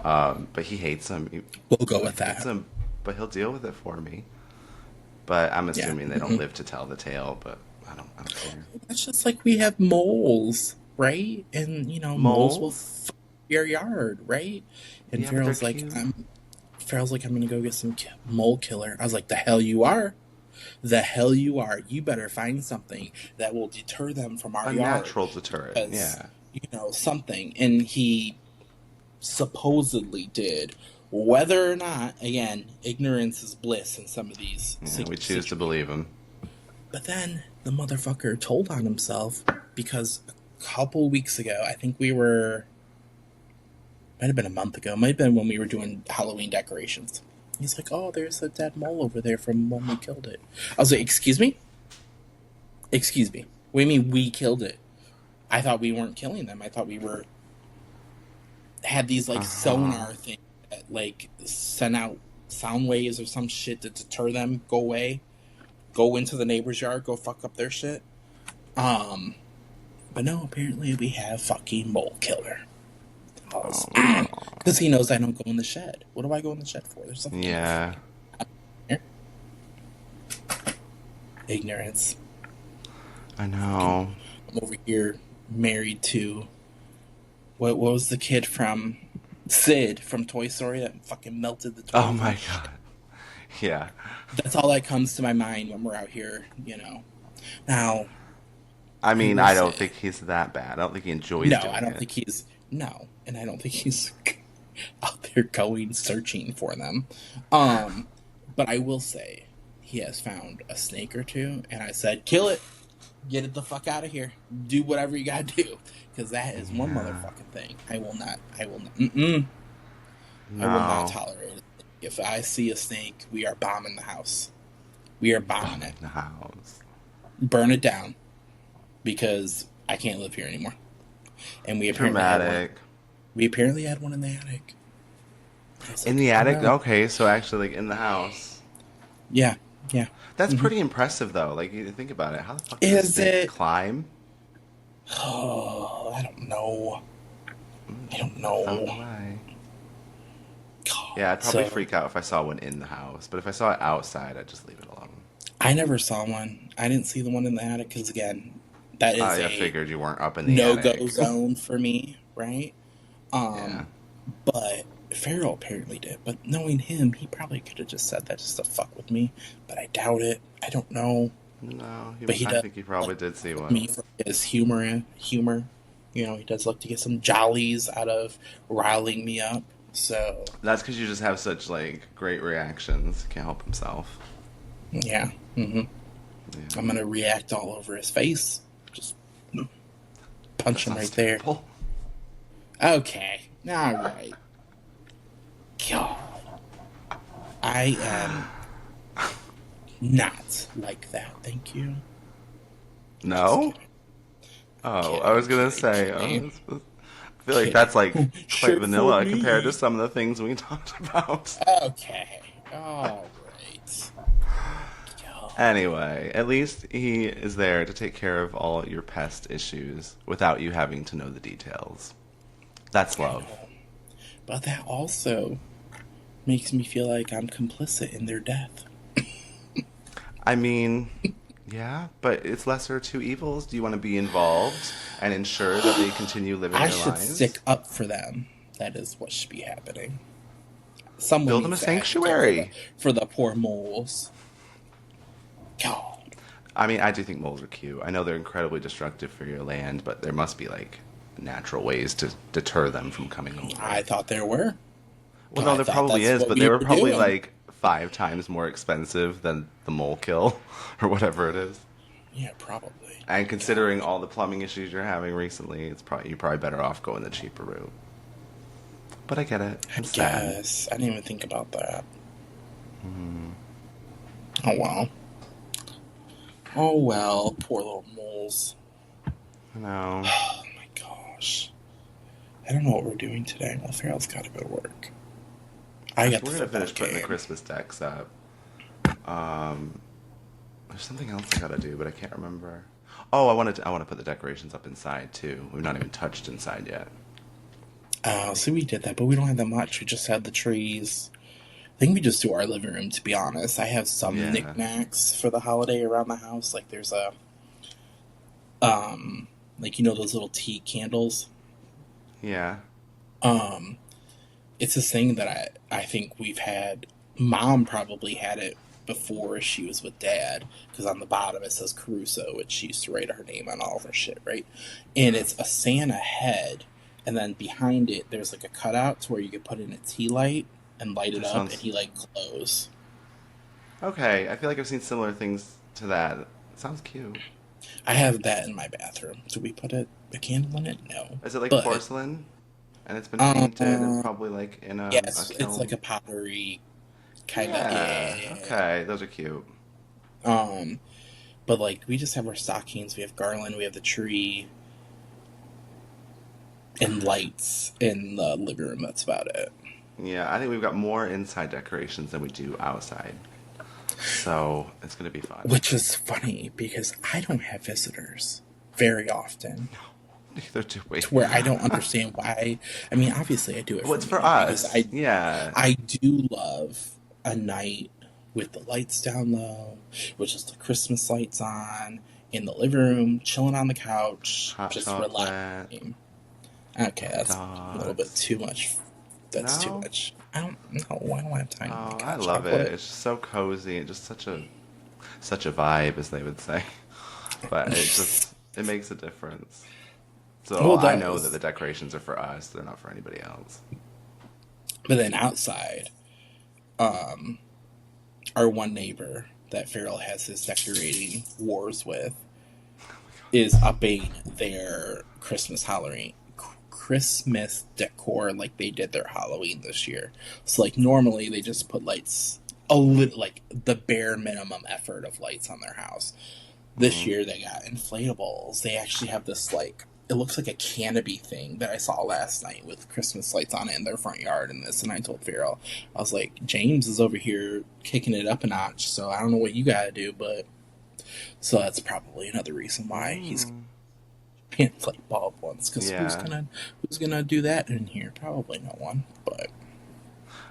But he hates them. We'll go He with hates that. them, but he'll deal with it for me. But I'm Yeah. assuming they don't live to tell the tale, but I don't care. It's just like we have moles, right? And, moles will Moles? your yard, right? And Yeah, but they're Farrell's like, cute. I'm gonna go get some mole killer. I was like, the hell you are. The hell you are. You better find something that will deter them from our A yard. natural deterrent, Because, yeah. something. And he supposedly did. Whether or not, again, ignorance is bliss in some of these Yeah, we choose to situations. believe him. But then the motherfucker told on himself because a couple weeks ago, I think might have been a month ago, might have been when we were doing Halloween decorations. He's like, oh, there's a dead mole over there from when we killed it. I was like, excuse me? Excuse me. What do you mean we killed it? I thought we weren't killing them. I thought we had these like Uh-huh. sonar things that like send out sound waves or some shit to deter them, go away, go into the neighbor's yard, go fuck up their shit. Um, but no, apparently we have fucking mole killer. Oh, Because he knows I don't go in the shed. What do I go in the shed for? There's something yeah. here. Ignorance. I Fucking, know. I'm over here married to what was the kid from Sid from Toy Story that fucking melted the Oh toys my and shit. god. Yeah. That's all that comes to my mind when we're out here, Now, I I mean, will I don't say, think he's that bad. I don't think he enjoys no, I doing don't it. think he's, no, and I don't think he's out there going searching for them. Um, but I will say, he has found a snake or two, and I said, kill it, get it the fuck out of here, do whatever you gotta do, because that is one Yeah. motherfucking thing. I will not No. tolerate it. If I see a snake, we are bombing the house. We are bombing Bombing it. the house. Burn it down because I can't live here anymore. And we apparently had one. Dramatic. We apparently had one in the attic. I was In like, the oh attic? no. Okay, so actually, like, in the house. Yeah, yeah. That's hmm pretty impressive, though. Like, you think about it. How the fuck does a Is snake it? climb? Oh, I don't know. I don't That found a know. way. God. Yeah, I'd probably So freak out if I saw one in the house. But if I saw it outside, I'd just leave it alone. I never saw one. I didn't see the one in the attic because again, that is I a figured you weren't up in the no go attic. zone for me, right? Yeah. Um, but Farrell apparently did. But knowing him, he probably could have just said that just to fuck with me. But I doubt it. I don't know. No, But he I does think he like probably did see with one. me for his humor. Humor. He does like to get some jollies out of riling me up. So That's because you just have such, like, great reactions. Can't help himself. yeah, Yeah. I'm gonna react all over his face. Just That punch him sounds right there. terrible. Okay, all right. God, I am not like that. Thank you. Just No? kidding. Oh, I Kidding. was gonna Kidding. say, Kidding. I feel like Kidding. that's like quite Shit for vanilla compared to me. some of the things we talked about. Okay. All right. God. Anyway, at least he is there to take care of all your pest issues without you having to know the details. That's I love. know. But that also makes me feel like I'm complicit in their death. I mean, yeah, but it's lesser of two evils. Do you want to be involved and ensure that they continue living I their should lives? stick up for them. That is what should be happening. Someone Build them a needs to advocate for sanctuary. the poor moles. God, I mean, I do think moles are cute. I know they're incredibly destructive for your land, but there must be like natural ways to deter them from coming I over. thought there were. Well, no, I there thought probably that's is, what but they we were were probably doing. like 5 times more expensive than the mole kill or whatever it is. Yeah, probably. And considering God, all the plumbing issues you're having recently, it's probably you're probably better off going the cheaper route. But I get it. I I'm sad. guess I didn't even think about that. Oh well. Oh well. Poor little moles. No. Oh my gosh. I don't know what we're doing today. Well, Farrell's got to go to work. I got the We're gonna football finish putting the game. Christmas decks up. Um, there's something else I gotta do, but I can't remember. Oh, I want to put the decorations up inside too. We've not even touched inside yet. So we did that, but we don't have that much. We just had the trees. I think we just do our living room, to be honest. I have some Yeah. knickknacks for the holiday around the house. Like there's um, like those little tea candles. Yeah. Um, it's this thing that I think we've had. Mom probably had it before she was with Dad, because on the bottom it says Caruso, which she used to write her name on all of her shit, right? And it's a Santa head, and then behind it there's like a cutout to where you could put in a tea light and light it That up, and sounds he like glows. okay. I feel like I've seen similar things to that. It sounds cute. I have that in my bathroom. Do we put a candle in it? No, Is it like but porcelain? And it's been painted and um, probably like in a yes, it's like kiln? a pottery kind of, Yeah. yeah. Okay. Those are cute. Um, but like we just have our stockings, we have garland, we have the tree and lights in the living room. That's about it. Yeah, I think we've got more inside decorations than we do outside. So it's gonna be fun. Which is funny because I don't have visitors very often. Neither do we. To where I don't understand why. I mean, obviously I do it for What's for me because us? Yeah. I do love a night with the lights down low, with just the Christmas lights on in the living room, chilling on the couch, Hot just chocolate, relaxing. Okay, that's a little bit dogs. too much. That's too No? much. I don't know. I don't have time to Oh, make I hot love it. chocolate. It's just so cozy and just such a vibe, as they would say. But it makes a difference. So Well, it I know that the does. decorations are for us; they're not for anybody else. But then outside, um, our one neighbor that Farrell has his decorating wars with is upping their Christmas decor like they did their Halloween this year. So like normally they just put lights a little like the bare minimum effort of lights on their house. This Hmm. year they got inflatables. They actually have this like it looks like a canopy thing that I saw last night with Christmas lights on it in their front yard and this and I told Farrell, I was like, James is over here kicking it up a notch, so I don't know what you gotta do, but so that's probably another reason why he's Hmm. can't like bulb ones because Yeah. who's gonna do that in here? Probably no one. But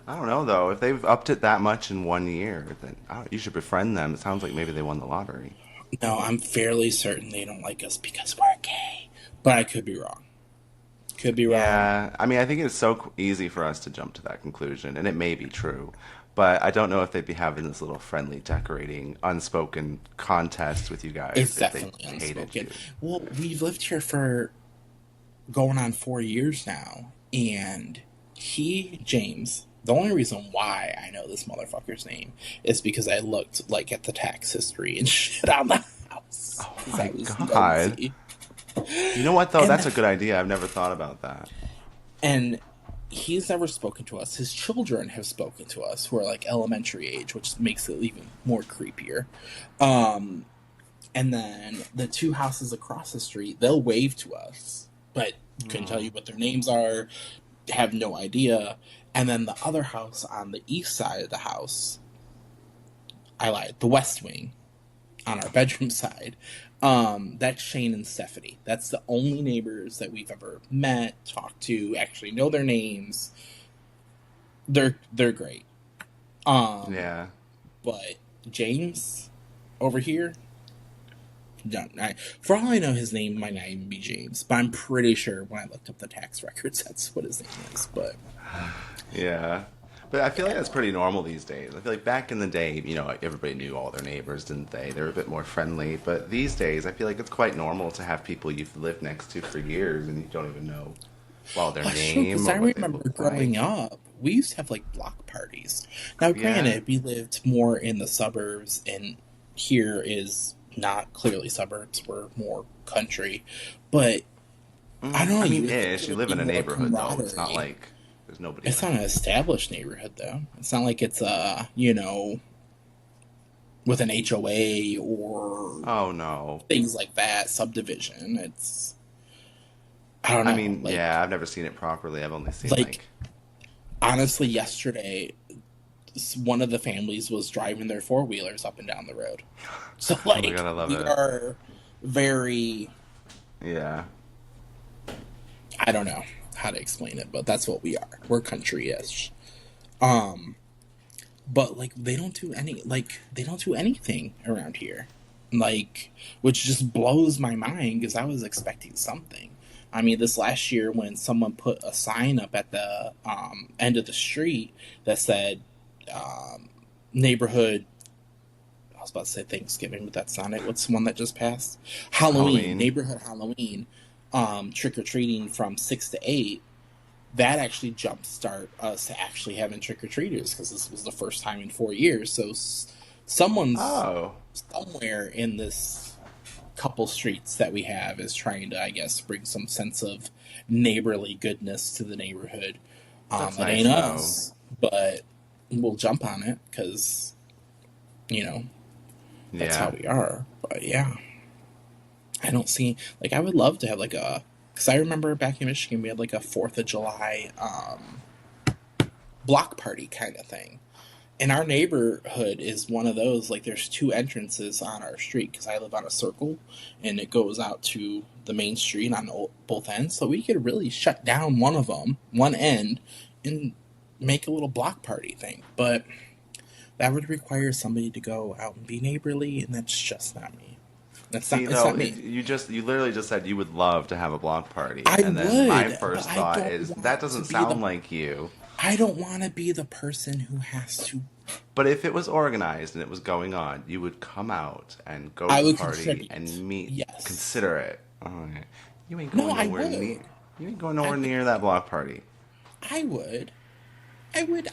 I don't know though. If they've upped it that much in one year, then you should befriend them. It sounds like maybe they won the lottery. no, I'm fairly certain they don't like us because we're gay. But I could be wrong. Could be wrong. Yeah, I mean, I think it's so easy for us to jump to that conclusion, and it may be true, but I don't know if they'd be having this little friendly decorating unspoken contest with you It's guys if they definitely hated unspoken. you. Well, we've lived here for going on 4 years now, and James, the only reason why I know this motherfucker's name is because I looked like at the tax history and shit on the house Oh because I my was God. nosy. You know what though? And That's a good idea. I've never thought about that. and he's never spoken to us. His children have spoken to us, who are like elementary age, which makes it even more creepier. Um, and then the two houses across the street, they'll wave to us, but couldn't tell you Oh, what their names are, have no idea. And then the other house on the east side of the house, I lied, the west wing. on our bedroom side. That's Shane and Stephanie. That's the only neighbors that we've ever met, talked to, actually know their names. They're great. Um, Yeah. but James over here, no, for all I know, his name might not even be James, but I'm pretty sure when I looked up the tax records, that's what his name is. But Yeah. But I feel like yeah, that's pretty normal these days. I feel like back in the day, like everybody knew all their neighbors, didn't they? They were a bit more friendly. But these days, I feel like it's quite normal to have people you've lived next to for years and you don't even know, well, their that's true. name Because or I what they look remember growing like. up, we used to have like block parties. Now, Yeah. granted, we lived more in the suburbs, and here is not clearly suburbs. We're more country, but I don't know. I You mean, would think there ish. You would live be in a more neighborhood, though. It's not camaraderie. like there's nobody It's like. not an established neighborhood, though. It's not like it's with an HOA or Oh, no. things like that, subdivision. It's I don't I know. mean, yeah, I've never seen it properly. I've only seen, Like like, honestly, yesterday one of the families was driving their four wheelers up and down the road. So oh my God, I love we it. are very Yeah. I don't know how to explain it, but that's what we are. We're country-ish. Um, but they don't do anything around here. Like, which just blows my mind because I was expecting something. I mean, this last year when someone put a sign up at the end of the street that said um, neighborhood, I was about to say Thanksgiving, but that's not it. What's the one that just passed? Halloween, Halloween. neighborhood Halloween, trick or treating from 6 to 8. That actually jumpstart us to actually having trick or treaters because this was the first time in 4 years. So someone's Oh, somewhere in this couple streets that we have is trying to, I guess, bring some sense of neighborly goodness to the neighborhood. that's It nice, ain't though. us, but we'll jump on it because you know that's how Yeah. we are. But yeah, I don't see like I would love to have like a because I remember back in Michigan we had like a Fourth of July block party kind of thing. And our neighborhood is one of those like there's two entrances on our street because I live on a circle and it goes out to the main street on both ends. So we could really shut down one of them, one end, and make a little block party thing. But that would require somebody to go out and be neighborly, and that's just not me. That's not. See, It's though, not me. you literally just said you would love to have a block party, I and then my would, but first I thought don't is that want to doesn't be the. sound like you. I don't want to be the person who has to. But if it was organized and it was going on, you would come out and go to I the would party contribute. and meet, Yes. consider it. Oh, yeah. You ain't No, going I nowhere near. would. You ain't going I nowhere would. near that block party. I would.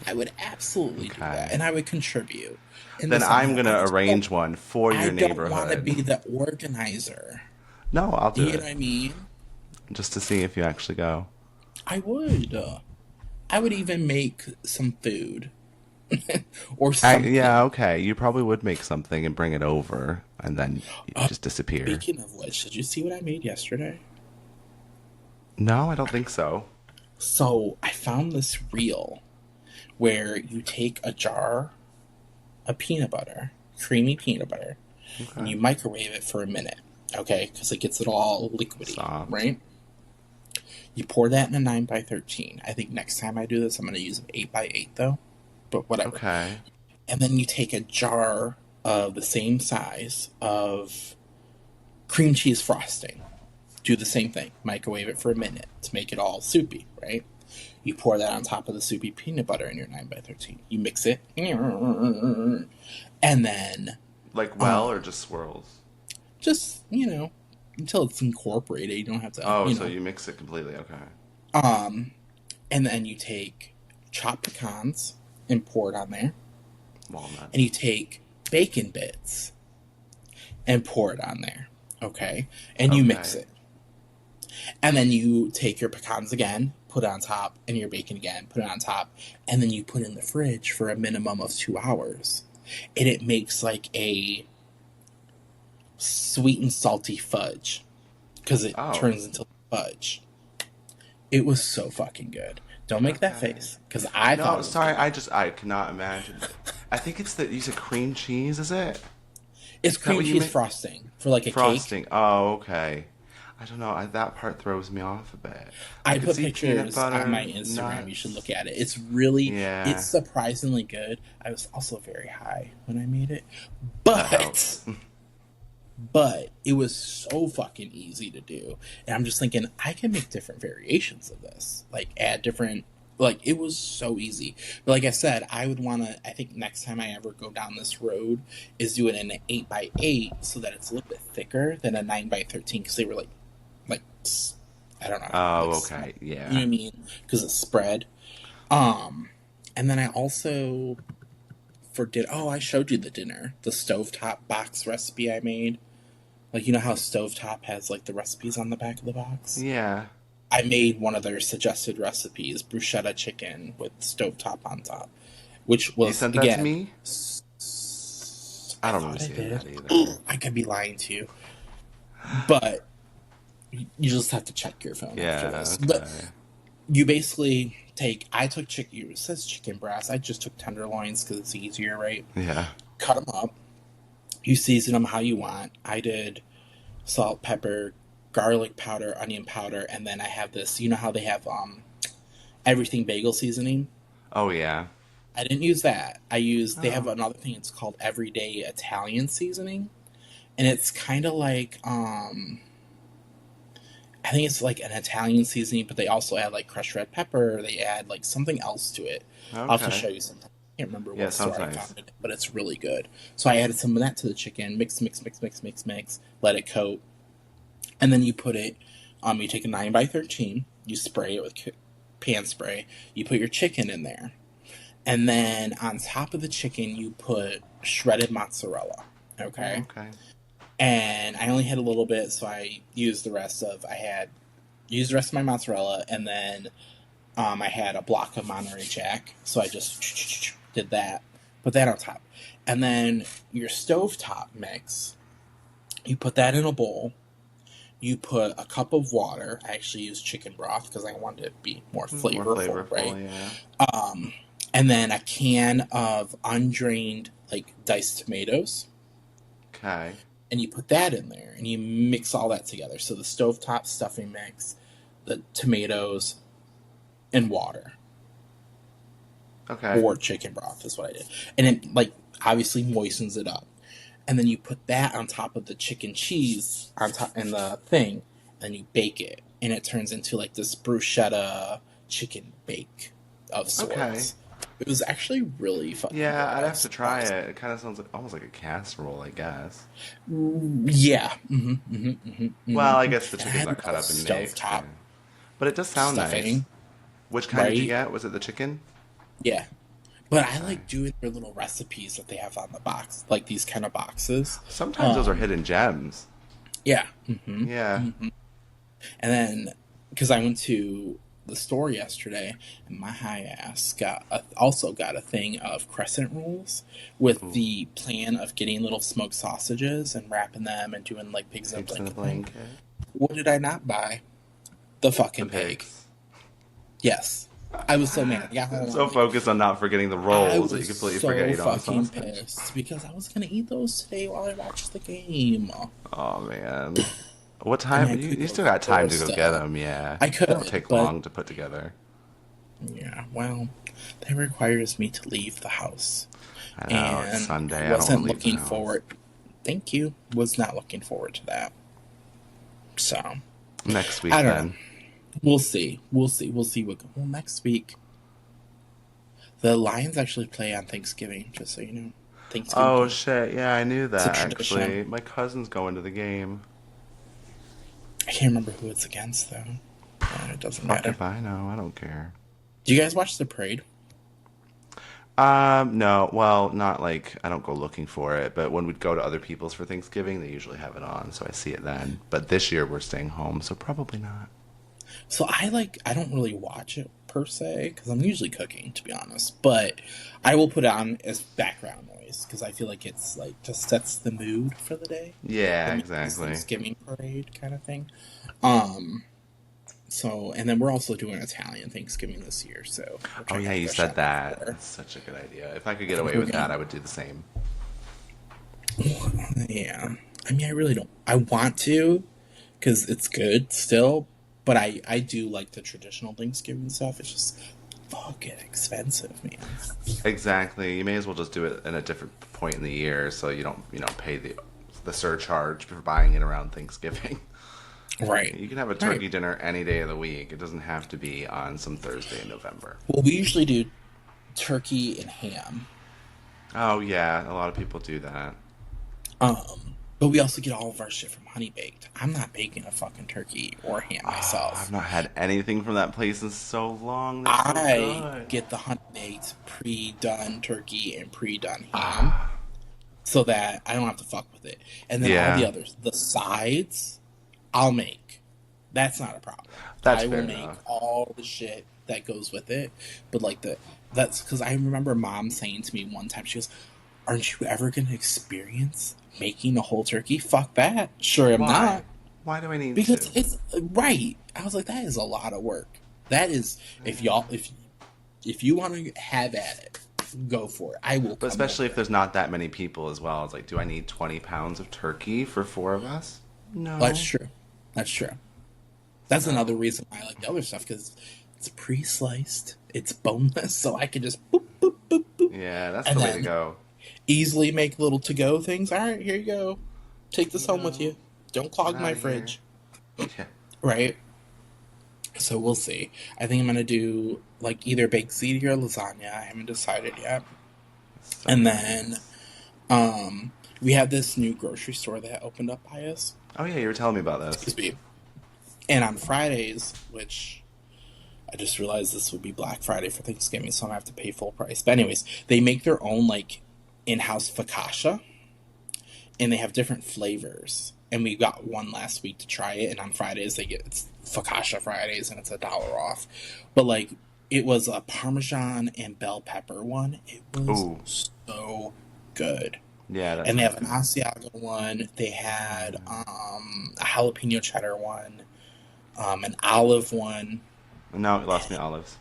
I would absolutely do that, Okay. and I would contribute in the Then sense I'm that gonna arrange one for I your don't want to be neighborhood. the organizer. No, I'll do You know it what I mean? just to see if you actually go. I would. I would even make some food or Yeah, something. okay. You probably would make something and bring it over, and then you Uh, just disappear. Speaking of which, did you see what I made yesterday? No, I don't think so. So I found this reel where you take a jar of peanut butter, creamy peanut butter, and Okay. you microwave it for a minute. Okay, because it gets it all liquidy, Soft. right? You pour that in a 9 by 13. I think next time I do this, I'm going to use an 8 by 8 though, but whatever. Okay. And then you take a jar of the same size of cream cheese frosting. Do the same thing. Microwave it for a minute to make it all soupy, right? You pour that on top of the soupy peanut butter in your 9 by 13. You mix it, and then Like well um, or just swirls? just until it's incorporated. You don't have to, Oh, so you mix it completely. Okay. Um, and then you take chopped pecans and pour it on there, Walnut. and you take bacon bits and pour it on there. Okay, and you mix Okay. it. And then you take your pecans again, put it on top, and your bacon again, put it on top, and then you put it in the fridge for a minimum of 2 hours. And it makes like a sweet and salty fudge because it Oh, turns into fudge. It was so fucking good. Don't make that okay. face because I thought No, it was sorry. good. I cannot imagine. I think it's the you said cream cheese, is it? It's Is that cream what you cheese make? frosting for like a cake. Frosting. Oh, okay. I don't know. That part throws me off a bit. I I could put see peanut pictures on my butter, Instagram. You should nuts. look at it. It's Yeah, surprisingly good. I was also very high when I made it, that but helps. it was so fucking easy to do. And I'm just thinking I can make different variations of this, like add different. Like it was so easy. But like I said, I would want to. I think next time I ever go down this road is do it in an 8x8 so that it's a little bit thicker than a 9x13 because they were like I don't know, Oh, like okay. you know what Yeah. I mean? Because it's spread. Um, and then I also for dinner. Oh, I showed you the dinner, the stovetop box recipe I made. Like you know how stovetop has like the recipes on the back of the box. Yeah. I made one of their suggested recipes, bruschetta chicken with stovetop on top, which You was sent that to again. me? I I don't remember thought I seeing did. that either. I could be lying to you, but you just have to check your phone after Yeah, this. But okay. you basically take. I took chicken. It says chicken breast. I just took tenderloins because it's easier, right? Yeah. Cut them up. You season them how you want. I did salt, pepper, garlic powder, onion powder, and then I have this. You know how they have everything bagel seasoning. Oh, yeah. I didn't use that. They have Oh. another thing. It's called everyday Italian seasoning, and it's kind of like I think it's like an Italian seasoning, but they also add like crushed red pepper. They add like something else to it. I'll have to Okay. show you sometime. I can't remember Yeah, what sounds store I nice. found it, but it's really good. So I added some of that to the chicken. Mix, mix, mix, mix, mix, mix. Let it coat, and then you put it. You take a 9x13. You spray it with pan spray. You put your chicken in there, and then on top of the chicken you put shredded mozzarella. Oh, Okay, okay. and I only had a little bit, so I used the rest of my mozzarella, and then I had a block of Monterey Jack, so I just did that, put that on top, and then your stovetop mix, you put that in a bowl. You put a cup of water. I actually used chicken broth because I wanted it to be more More flavorful, right? flavorful, yeah. Um, and then a can of undrained, like diced tomatoes, Okay. and you put that in there and you mix all that together. So the stovetop stuffing mix, the tomatoes, and water Okay. or chicken broth is what I did, and it like obviously moistens it up. And then you put that on top of the chicken cheese on top and the thing, and you bake it, and it turns into like this bruschetta chicken bake of Okay. sorts. It was actually really fucking Yeah, good. I'd I have was to try surprised. it. It kind of sounds like almost like a casserole, I guess. Yeah. Well, I guess the And I chicken's had not a cut up and mixed, yeah. stovetop But it does sound nice. stuffing, Which kind did you right? get? Was it the chicken? Yeah. But I Okay. like doing their little recipes that they have on the box, like these kind of boxes. Sometimes those are Um, hidden gems. yeah. Yeah. And then, because I went to the store yesterday, and my high ass also got a thing of crescent rolls with Ooh, the plan of getting little smoked sausages and wrapping them and doing like pigs in a pigs in a blanket thing. blanket. What did I not buy? The The fucking pig. pigs. Yes. I was so mad. I got So home. focused on not forgetting the I rolls that you was completely forget so you don't have fucking sausage. pissed because I was gonna eat those today while I watched the game, Oh man. What and time? I You could go still get got time to go get Barista. them, yeah. I They don't could, take but long to put together. yeah, well, that requires me to leave the house, I know, it's and I Sunday. I don't want to wasn't leave the looking house. forward. Thank you. Was not looking forward to that. So Next I week don't know. then. We'll see. We'll see. We'll see what. Well, next week the Lions actually play on Thanksgiving. Just so you know, Thanksgiving Oh game. shit, yeah, I knew It's a that tradition. actually. My cousin's going to the game. I can't remember who it's against though. It doesn't Fuck matter. if I know, I don't care. Do you guys watch the parade? No, well, not like I don't go looking for it, but when we'd go to other people's for Thanksgiving, they usually have it on, so I see it then. But this year we're staying home, so probably not. So I don't really watch it per se because I'm usually cooking to be honest, but I will put it on as background noise because I feel like it's like just sets the mood for the day. The Yeah, Macy's exactly. Thanksgiving parade kind of thing. Um, so and then we're also doing Italian Thanksgiving this year, so which Oh I yeah, gotta you go said shopping that. for. That's such a good idea. If I could get away with that, Mhm. I would do the same. Yeah. I mean, I really don't. I want to, because it's good still, but I do like the traditional Thanksgiving stuff. It's just fucking expensive, man. Exactly. You may as well just do it in a different point in the year so you don't pay the surcharge for buying it around Thanksgiving. Right. You can have a Right. turkey dinner any day of the week. It doesn't have to be on some Thursday in November. Well, we usually do turkey and ham. Oh yeah, a lot of people do that. But we also get all of our shit from Honey Baked. I'm not baking a fucking turkey or ham Oh, I've myself. not had anything from that place in so long. They're so I good. get the Honey Baked pre-done turkey and pre-done ham Ah, so that I don't have to fuck with it. And then all the yeah, others, the sides, I'll make. That's not a problem. that's I will fair make enough. all the shit that goes with it. But like that's because I remember mom saying to me one time, she goes, "Aren't you ever gonna experience making a whole turkey?" Fuck that. Sure, I'm Why? not. Why do I need Because to? it's right. I was like, that is a lot of work. That is if you want to have at it, go for it. I will But come especially if over. there's not that many people as well. It's like, do I need 20 pounds of turkey for four of us? That's No. true. That's true. That's another So, reason why I like the other stuff because it's pre-sliced, it's boneless, so I can just boop boop boop boop, yeah, that's and the way to then go. easily make little to-go things. All right, here you go. Take this You home with go. you. Don't Get clog out my of here. fridge. Yeah. Right. So we'll see. I think I'm gonna do like either baked ziti or lasagna. I haven't decided yet. So And then nice. we have this new grocery store that opened up by us. Oh, yeah, you were telling me about this. Excuse me. And on Fridays, which I just realized this would be Black Friday for Thanksgiving, so I'm gonna have to pay full price. But anyways, they make their own like in-house focaccia, and they have different flavors. And we got one last week to try it, and on Fridays they get it's focaccia Fridays, and it's $1 off. But like it was a Parmesan and bell pepper one. It was Ooh. so good. Yeah, that And they sounds have an good. Asiago one. They had Mm. a jalapeno cheddar one, an olive one. And now it lost me olives.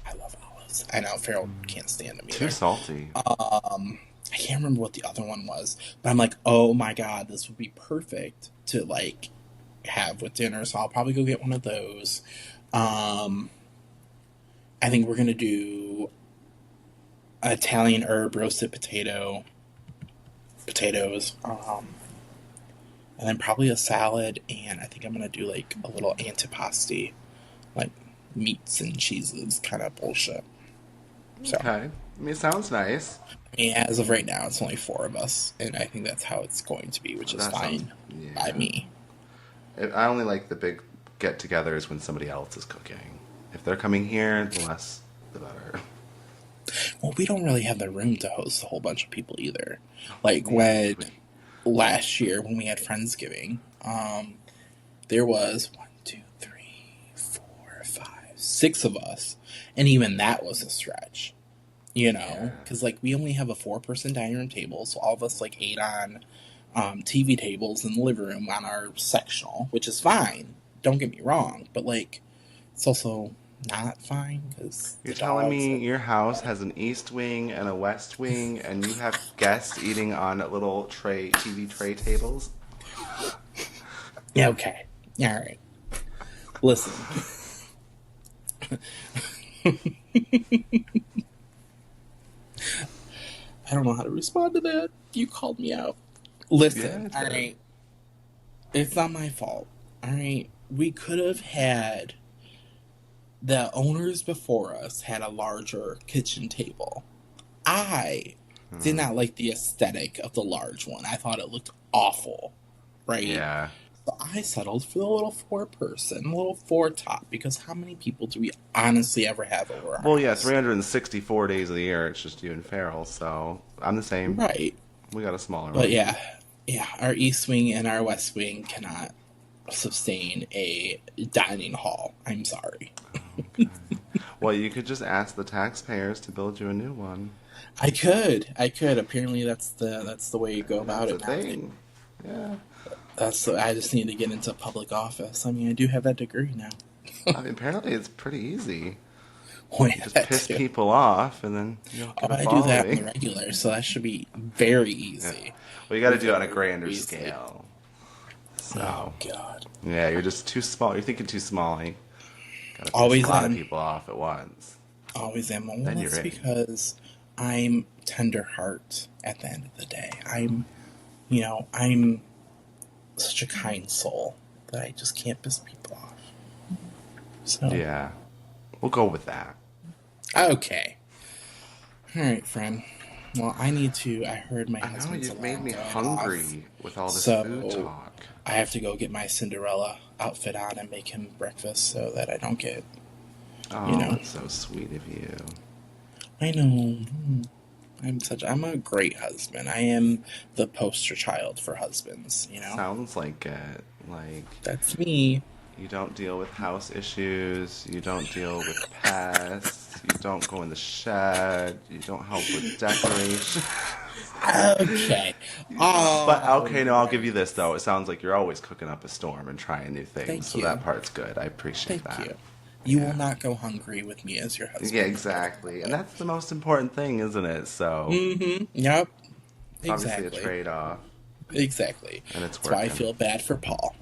I love olives. I know Farrell can't stand them Too either. salty. I can't remember what the other one was, but I'm like, oh my god, this would be perfect to like have with dinner. So I'll probably go get one of those. Um, I think we're gonna do Italian herb roasted potatoes, and then probably a salad. And I think I'm gonna do like a little antipasti, like meats and cheeses kind of bullshit. So Okay. I mean, it sounds nice. yeah, as of right now, it's only four of us, and I think that's how it's going to be, which is That sounds. fine by Yeah. me. I only like the big get togethers when somebody else is cooking. If they're coming here, the less, the better. Well, we don't really have the room to host a whole bunch of people either. Like Neither when do we. last year when we had Friendsgiving, there was one, two, three, four, five, six of us, and even that was a stretch. You know, Yeah. because like we only have a four-person dining room table, so all of us like ate on TV tables in the living room on our sectional, which is fine. Don't get me wrong, but like it's also not fine because You're the telling dogs. me your house has an east wing and a west wing, and you have guests eating on little TV tray tables? Yeah, okay, all right. Listen, I don't know how to respond to that. You called me out. Yeah, Listen, it's all fair. right. It's not my fault. All right. We could have had the owners before us had a larger kitchen table. I did Hmm. not like the aesthetic of the large one. I thought it looked awful, right? Yeah. So I settled for the little four person, little four top, because how many people do we honestly ever have over our Well, yeah, house? 364 days of the year, it's just you and Farrell, so I'm the same. Right. We got a smaller But one. yeah, yeah, our east wing and our west wing cannot sustain a dining hall. I'm sorry. Okay. Well, you could just ask the taxpayers to build you a new one. I could. I could. Apparently that's the way you go about That's a it now. thing. Yeah. I just need to get into public office. I mean, I do have that degree now. I mean, apparently it's pretty easy. point at Just that piss too. people off, and then you'll Oh, get a I do that on the following. regular, so that should be very Yeah. easy. Well, you got to do it on a Very, grander very easy. scale. Oh So, God. yeah, you're just too small. You're thinking too small. You gotta piss a Always lot of am. people off at once. Always am. Well, Then you're that's in. because I'm tender heart at the end of the day. I'm such a kind soul that I just can't piss people off. So, Yeah, we'll go with that. okay. All right, friend. Well, I heard my I know husband's you've made alarm me going off. hungry with all this food So, talk. I have to go get my Cinderella outfit on and make him breakfast so that I don't get, you Oh, know. that's so sweet of you. I know. I'm a great husband. I am the poster child for husbands. Sounds like it. Like, That's me. you don't deal with house issues. You don't deal with pests. You don't go in the shed. You don't help with decoration. Okay. But All okay, no, I'll give right. you this though. It sounds like you're always cooking up a storm and trying new things. Thank So that you. part's good. I appreciate Thank that. you. You will Yeah. not go hungry with me as your Yeah, husband. exactly. And that's the most important thing, isn't it? So Mm-hmm. Yep. it's obviously a Exactly. trade off, Exactly. and it's That's why I working. feel bad for Paul.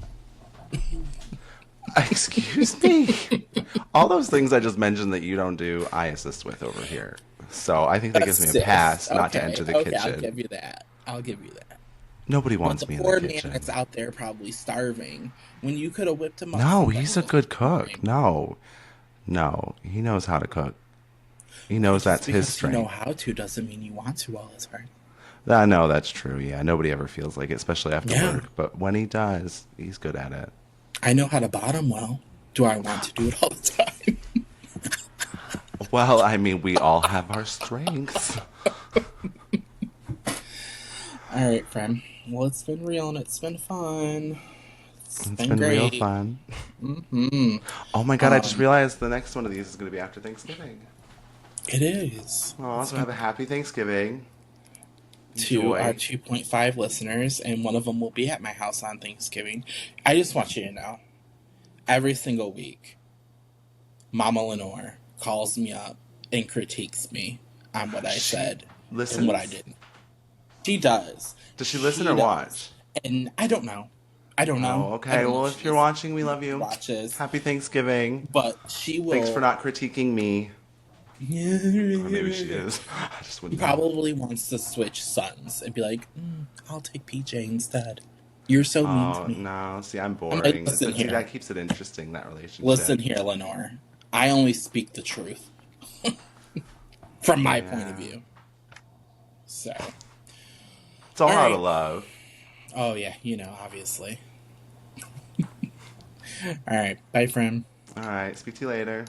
Excuse me. All those things I just mentioned that you don't do, I assist with over here. So I think that gives me a Assist. pass not to Okay. enter the Okay. I'll kitchen. give you that. I'll give you that. Nobody But the wants me in the poor man that's kitchen. out there probably starving when you could have whipped him up No, some he's a breakfast good for cook. him. No, no, he knows how to cook. He Okay, knows just that's his because you know strength. how to doesn't mean you want to all the time. No, that's true. Yeah, nobody ever feels like it, especially after Yeah. work. But when he does, he's good at it. I know how to bottom well. Do I want to do it all the time? Well, I mean, we all have our strengths. All right, friend. Well, it's been real and it's been fun. It's It's been been real great. fun. Hmm. Oh my god, I just Um, realized the next one of these is going to be after Thanksgiving. it is. Oh, It's so been have a happy Thanksgiving. to our Enjoy. 2.5 listeners, and one of them will be at my house on Thanksgiving. I just want you to know, every single week, Mama Lenore calls me up and critiques me on what I She said and what I listens? didn't. She does. Does she listen She or does. watch? And I don't know. I don't know. Oh, I okay. don't know Well, if if she you're listens, watching, we love you. watches, Happy Thanksgiving. but she Thanks for will. not critiquing me. Or maybe she is. I just He wouldn't know. probably wants to switch sons and be like, I'll take PJ instead. You're so mean to Oh, me. no. See, I'm I'm like, boring. listen See, here. that keeps it interesting, that Listen relationship. here, Lenore. I only speak the truth from my point of Yeah. view. So, It's all all out of right. love. Oh, yeah, obviously. All right. Bye, friend. All right. Speak to you later.